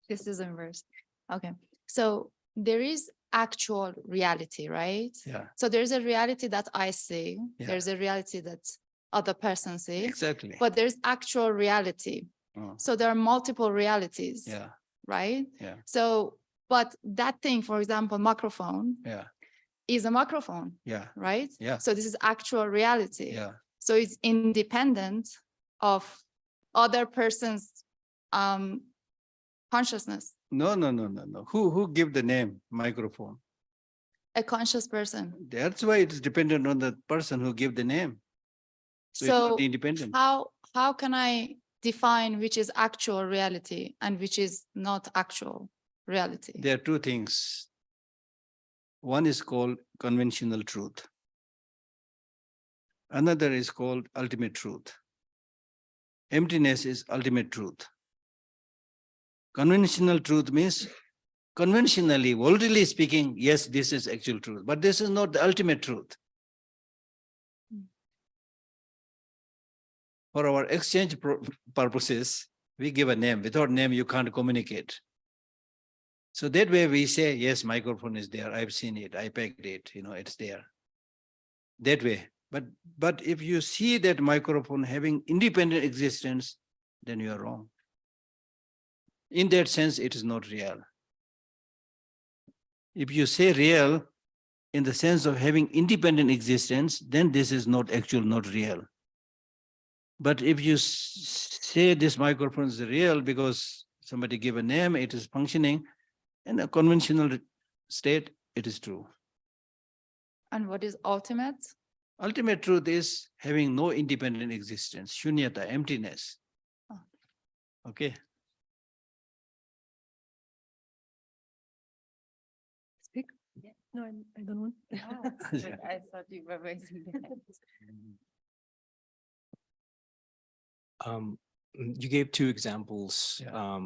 This is in verse. Okay. So there is actual reality, right? Yeah, So there's a reality that I see. Yeah. There's a reality that other person see, exactly. but there's actual reality. Oh, So there are multiple realities, yeah, right? yeah, So, but that thing, for example, microphone yeah, is a microphone, yeah, right? yeah, So this is actual reality. yeah. So it's independent of other person's consciousness. No, no, no, no, no. Who give the name microphone? A conscious person. That's why it is dependent on the person who give the name. So, it's So not independent. how can I define which is actual reality and which is not actual reality? There are two things. One is called conventional truth. Another is called ultimate truth. Emptiness is ultimate truth. Conventional truth means conventionally, worldly speaking, yes, this is actual truth, but this is not the ultimate truth. For our exchange purposes, we give a name. Without name, you can't communicate. So that way we say, yes, microphone is there. I've seen it. I pegged it. It's there. That way. But if you see that microphone having independent existence, then you are wrong. In that sense, it is not real. If you say real in the sense of having independent existence, then this is not actual, not real. But if you say this microphone is real because somebody gave a name, it is functioning, in a conventional state, it is true. And what is ultimate? Ultimate truth is having no independent existence, shunyata, emptiness. Oh. Okay. Speak. Yeah. No, I don't want. I thought you were raising the hand. You gave two examples. Yeah.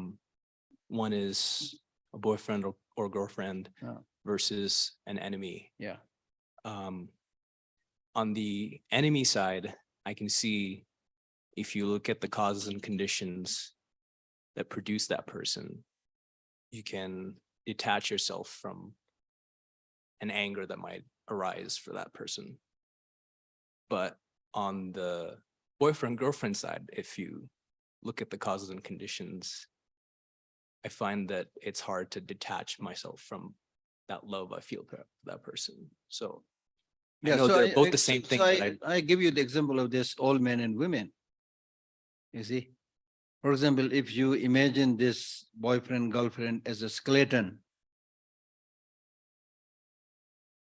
One is a boyfriend or girlfriend Yeah. versus an enemy. Yeah. On the enemy side, I can see if you look at the causes and conditions that produce that person, you can detach yourself from an anger that might arise for that person. But on the boyfriend-girlfriend side, if you look at the causes and conditions, I find that it's hard to detach myself from that love I feel for that person. So I know they're both the same thing. But I give you the example of this, all men and women. You see, for example, if you imagine this boyfriend, girlfriend as a skeleton,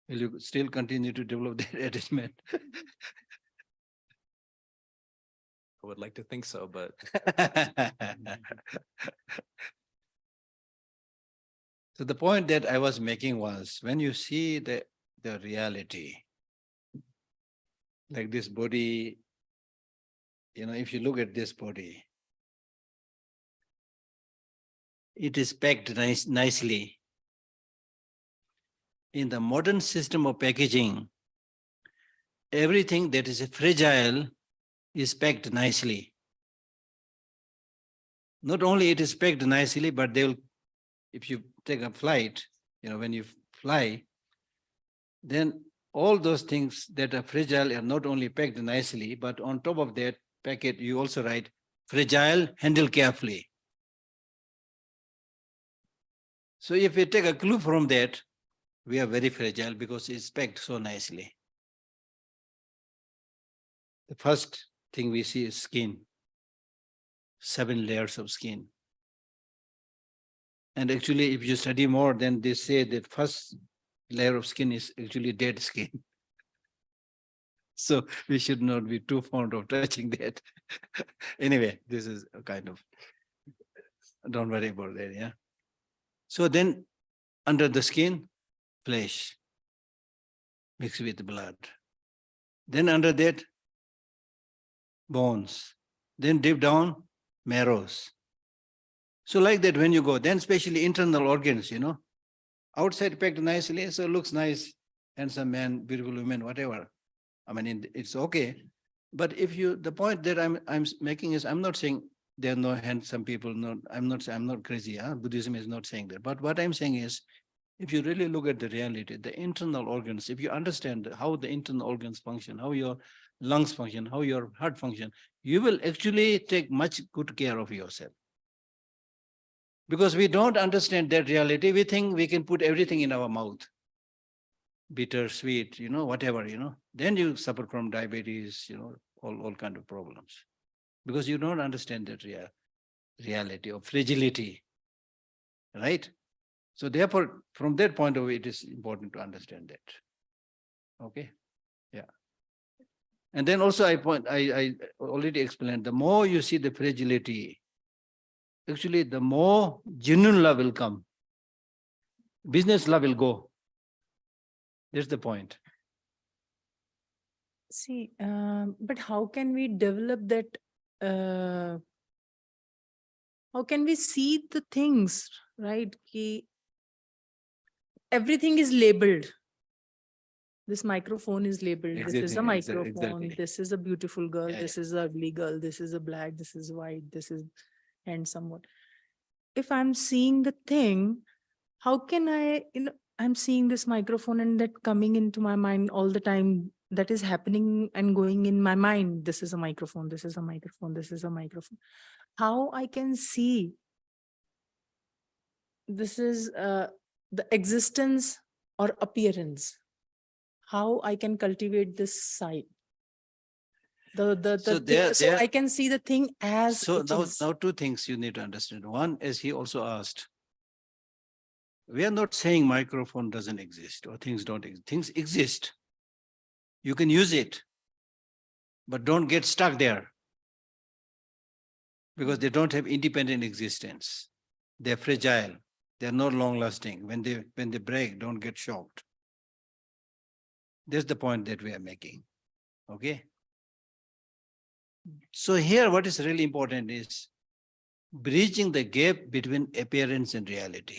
will you still continue to develop that attachment? I would like to think so, but So the point that I was making was, when you see the reality, like this body, if you look at this body, it is packed nicely. In the modern system of packaging, everything that is fragile is packed nicely. Not only it is packed nicely, but they will, if you take a flight, when you fly, then all those things that are fragile are not only packed nicely, but on top of that packet, you also write fragile, handle carefully. So if we take a clue from that, we are very fragile because it's packed so nicely. The first thing we see is skin, 7 layers of skin. And actually, if you study more, then they say that first layer of skin is actually dead skin. So we should not be too fond of touching that. Anyway, this is a kind of, don't worry about that, yeah. So then under the skin, flesh mixed with blood. Then under that, bones. Then deep down, marrows. So like that when you go, then especially internal organs, outside packed nicely, so looks nice, handsome man, beautiful woman, whatever. I mean, it's okay. But if the point that I'm making is, I'm not saying there are no handsome people. No, I'm not crazy. Buddhism is not saying that. But what I'm saying is, If you really look at the reality, the internal organs, if you understand how the internal organs function, how your lungs function, how your heart function, you will actually take much good care of yourself. Because we don't understand that reality, we think we can put everything in our mouth. Bitter, sweet, whatever, then you suffer from diabetes, all kind of problems. Because you don't understand that reality of fragility, right? So therefore, from that point of view, it is important to understand that. Okay, yeah. And then also I already explained, the more you see the fragility, actually the more genuine love will come. Business love will go. That's the point. See, but how can we develop that? How can we see the things, right? Everything is labeled. This microphone is labeled. This is a microphone. Exactly. This is a beautiful girl. Yeah, This is an ugly girl. This is a black. This is white. This is handsome. If I'm seeing the thing, how can I, I'm seeing this microphone and that coming into my mind all the time, that is happening and going in my mind. This is a microphone. This is a microphone. This is a microphone. How I can see this is the existence or appearance, how I can cultivate this side. So I can see the thing as so it is. now two things you need to understand. One, as he also asked, we are not saying microphone doesn't exist or things don't exist. Things exist. You can use it, but don't get stuck there because they don't have independent existence. They're fragile. They're not long lasting. When they break, don't get shocked. That's the point that we are making. Okay. So here, what is really important is bridging the gap between appearance and reality.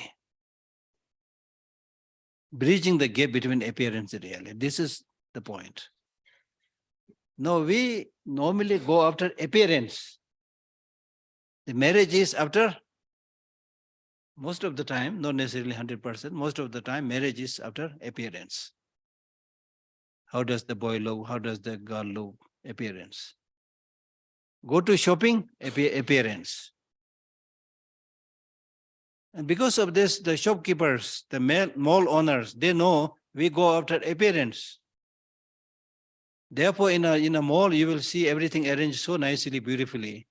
Bridging the gap between appearance and reality. This is the point. Now, we normally go after appearance. The marriage is after, most of the time, not necessarily 100%, most of the time, marriage is after appearance. How does the boy look? How does the girl look? Appearance. Go to shopping, appearance. And because of this, the shopkeepers, the mall owners, they know we go after appearance. Therefore, in a mall, you will see everything arranged so nicely, beautifully.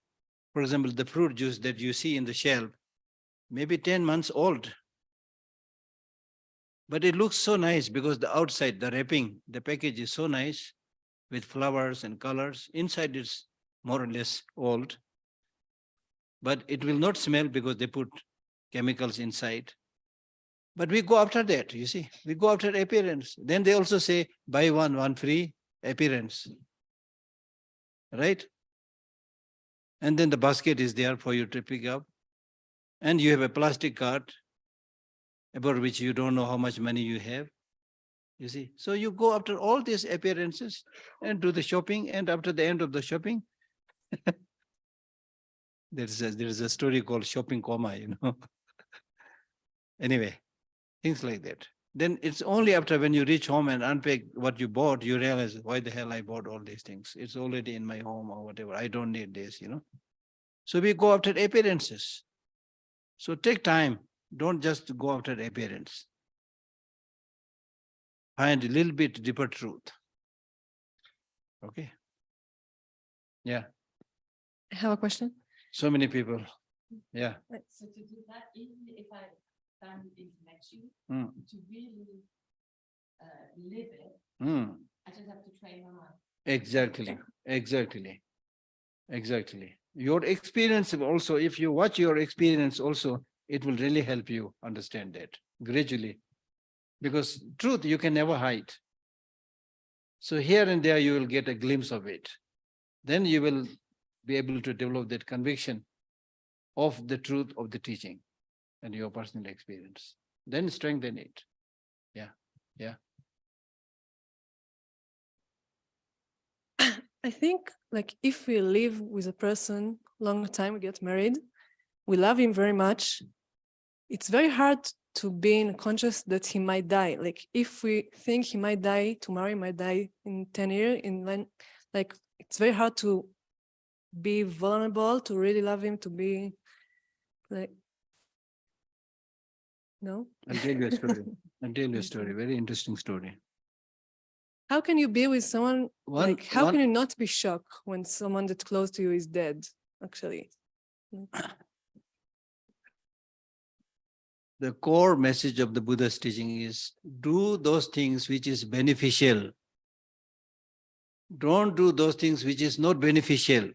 For example, the fruit juice that you see in the shelf, maybe 10 months old. But it looks so nice because the outside, the wrapping, the package is so nice with flowers and colors. Inside it's more or less old. But it will not smell because they put chemicals inside. But we go after that, you see. We go after appearance. Then they also say, buy one free, appearance. Right? And then the basket is there for you to pick up. And you have a plastic card about which you don't know how much money you have. You see, so you go after all these appearances and do the shopping, and after the end of the shopping, there is a story called shopping coma, Anyway, things like that. Then it's only after when you reach home and unpack what you bought, you realize, why the hell I bought all these things? It's already in my home or whatever. I don't need this, So we go after appearances. So take time. Don't just go after appearance. Find a little bit deeper truth. Okay. Yeah. I have a question. So many people. Yeah. So to do that, even if I find intellectual, Mm. to really live it, Mm. I just have to train my mind. Exactly. Your experience also, if you watch your experience also, it will really help you understand that gradually. Because truth you can never hide. So here and there you will get a glimpse of it. Then you will be able to develop that conviction of the truth of the teaching and your personal experience. Then strengthen it. Yeah. I think like if we live with a person long time, we get married, we love him very much, it's very hard to being conscious that he might die. Like if we think he might die tomorrow, he might die in 10 years, like it's very hard to be vulnerable, to really love him, to be like, no? I'll tell you a story. I'll tell you a story, very interesting story. How can you be with someone, like, how one- can you not be shocked when someone that's close to you is dead, actually? The core message of the Buddha's teaching is do those things which is beneficial. Don't do those things which is not beneficial.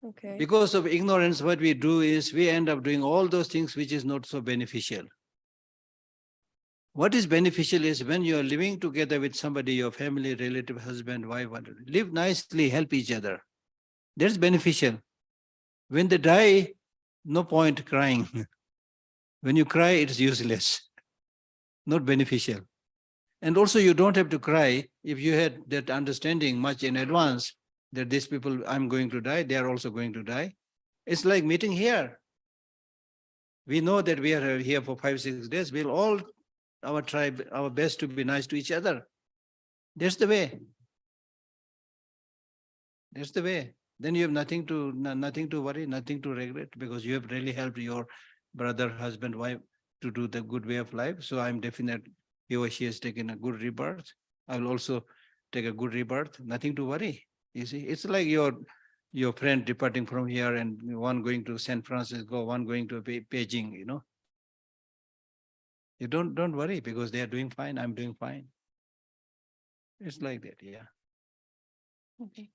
Okay. Because of ignorance, what we do is we end up doing all those things which is not so beneficial. What is beneficial is when you are living together with somebody, your family, relative, husband, wife, whatever, live nicely, help each other. That's beneficial. When they die, no point crying. When you cry, it's useless, not beneficial. And also you don't have to cry if you had that understanding much in advance that these people, I'm going to die, they are also going to die. It's like meeting here. We know that we are here for 5-6 days. We'll all, our tribe, our best to be nice to each other. That's the way. That's the way. Then you have nothing to worry, nothing to regret, because you have really helped your brother, husband, wife to do the good way of life. So I'm definite he or she has taken a good rebirth. I will also take a good rebirth. Nothing to worry. You see, it's like your friend departing from here and one going to San Francisco, one going to Beijing, you know. You don't worry because they are doing fine, I'm doing fine. It's like that, yeah. Okay.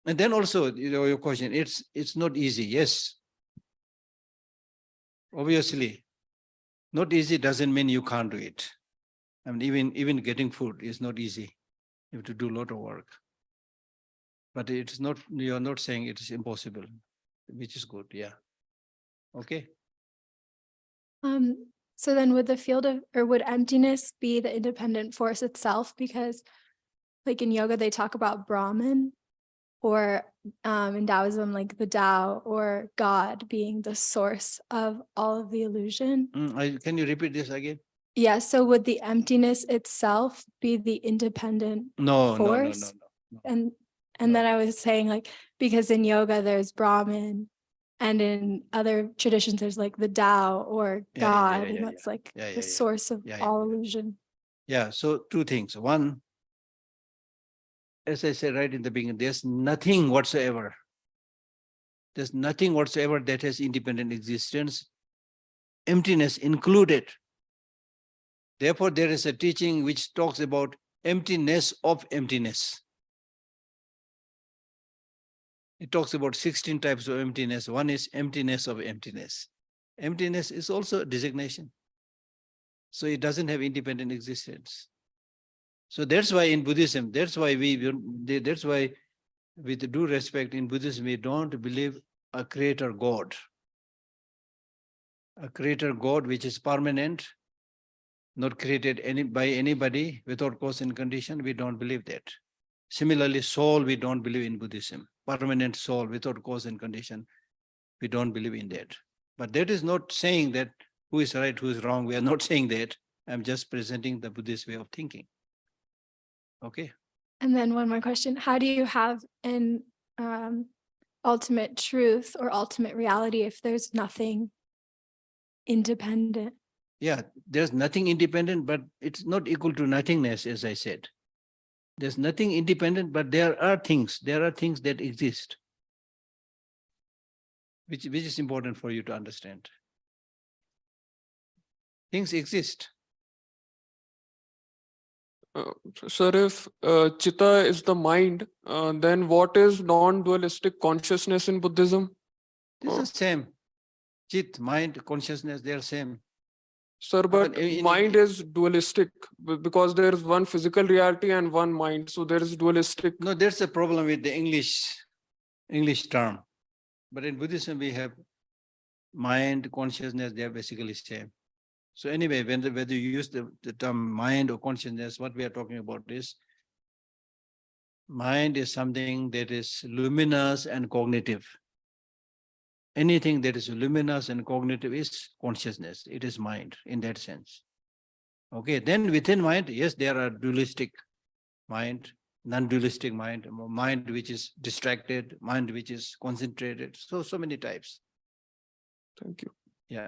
And then also, your question, it's not easy, yes. Obviously, not easy doesn't mean you can't do it. I mean, even getting food is not easy. You have to do a lot of work. But it's not, you're not saying it is impossible, which is good, yeah. Okay. So then would the field of, or would emptiness be the independent force itself? Because like in yoga, they talk about Brahman, or in Taoism, like the Tao or God being the source of all of the illusion. Can you repeat this again? Yeah, so would the emptiness itself be the independent No. force? And then I was saying, like, because in yoga there's Brahman, and in other traditions there's like the Tao or God, and that's like the source of all illusion. Yeah, so two things. One, as I said right in the beginning, there's nothing whatsoever. There's nothing whatsoever that has independent existence, emptiness included. Therefore, there is a teaching which talks about emptiness of emptiness. It talks about 16 types of emptiness. One is emptiness of emptiness. Emptiness is also a designation. So it doesn't have independent existence. So that's why in Buddhism, that's why with due respect in Buddhism, we don't believe a creator God. A creator God which is permanent, not created by anybody without cause and condition, we don't believe that. Similarly, soul, we don't believe in Buddhism. Permanent soul without cause and condition, we don't believe in that. But that is not saying that who is right, who is wrong. We are not saying that. I'm just presenting the Buddhist way of thinking. Okay. And then one more question. How do you have an ultimate truth or ultimate reality if there's nothing independent? Yeah, there's nothing independent, but it's not equal to nothingness, as I said. There's nothing independent, but there are things that exist, which is important for you to understand. Things exist. Sir, if Chitta is the mind, then what is non-dualistic consciousness in Buddhism? This is the same. Chit, mind, consciousness, they are same. Sir, but mind is dualistic because there is one physical reality and one mind. So there is dualistic. No, there's a problem with the English term. But in Buddhism, we have mind, consciousness, they are basically same. So anyway, whether you use the term mind or consciousness, what we are talking about is mind is something that is luminous and cognitive. anything that is luminous and cognitive is consciousness. It is mind in that sense. Okay, then within mind, yes, there are dualistic mind, non-dualistic mind, mind which is distracted, mind which is concentrated. So many types. Thank you. Yeah.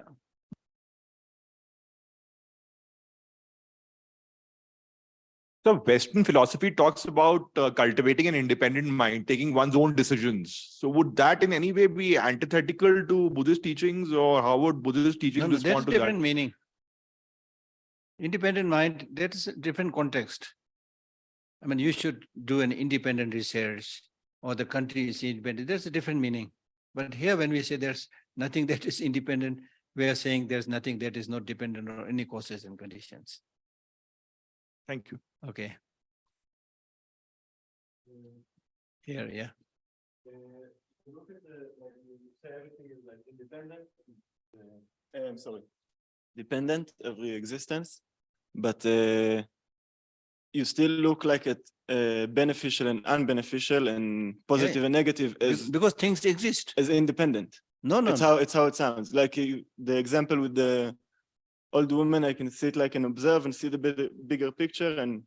So Western philosophy talks about cultivating an independent mind, taking one's own decisions. So would that in any way be antithetical to Buddhist teachings, or how would Buddhist teachings No, that's respond to different that? meaning. Independent mind, that is a different context. I mean, you should do an independent research, or the country is independent. That's a different meaning. But here, when we say there's nothing that is independent, we are saying there's nothing that is not dependent on any causes and conditions. Thank you. Okay. Here, yeah. Look at the, like you say everything is like independent. I'm sorry. Dependent, every existence, but you still look like it beneficial and unbeneficial and positive and negative as Because things exist. as independent. No. It's how it sounds. Like the example with the old woman, I can sit like and observe and see the bigger picture and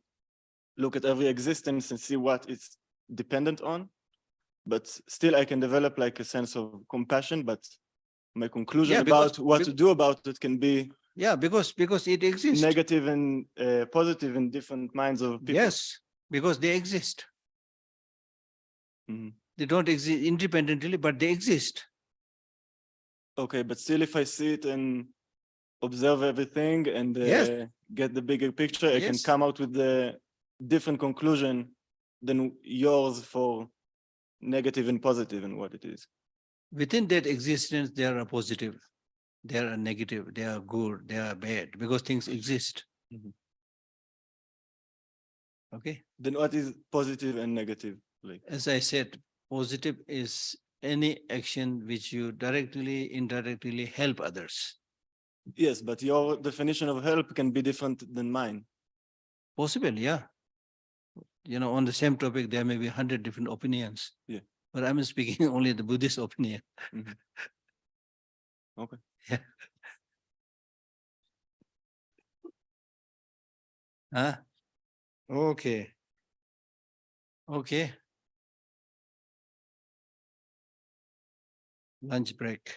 look at every existence and see what it's dependent on. But still I can develop like a sense of compassion, but my conclusion about what to do about it can be because it exists. negative and positive in different minds of people. Yes, because they exist. Mhm. They don't exist independently, but they exist. Okay, but still if I sit and observe everything and get the bigger picture, I can Yes. come out with a different conclusion than yours for negative and positive and what it is. Within that existence, there are positive, there are negative, they are good, they are bad, because things exist. Mhm. Okay. Then what is positive and negative? Like, As I said, positive is any action which you directly, indirectly help others. yes, but your definition of help can be different than mine. Possible, yeah. You know, on the same topic, there may be 100 different opinions. Yeah. But I'm speaking only the Buddhist opinion. Mhm. Okay. Yeah. Huh? Okay. Okay. Lunch break.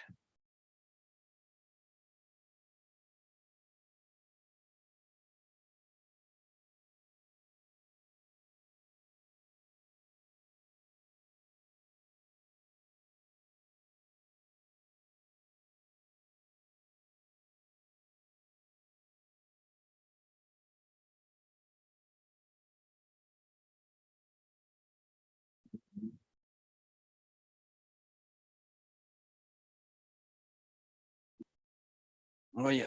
Oh yeah,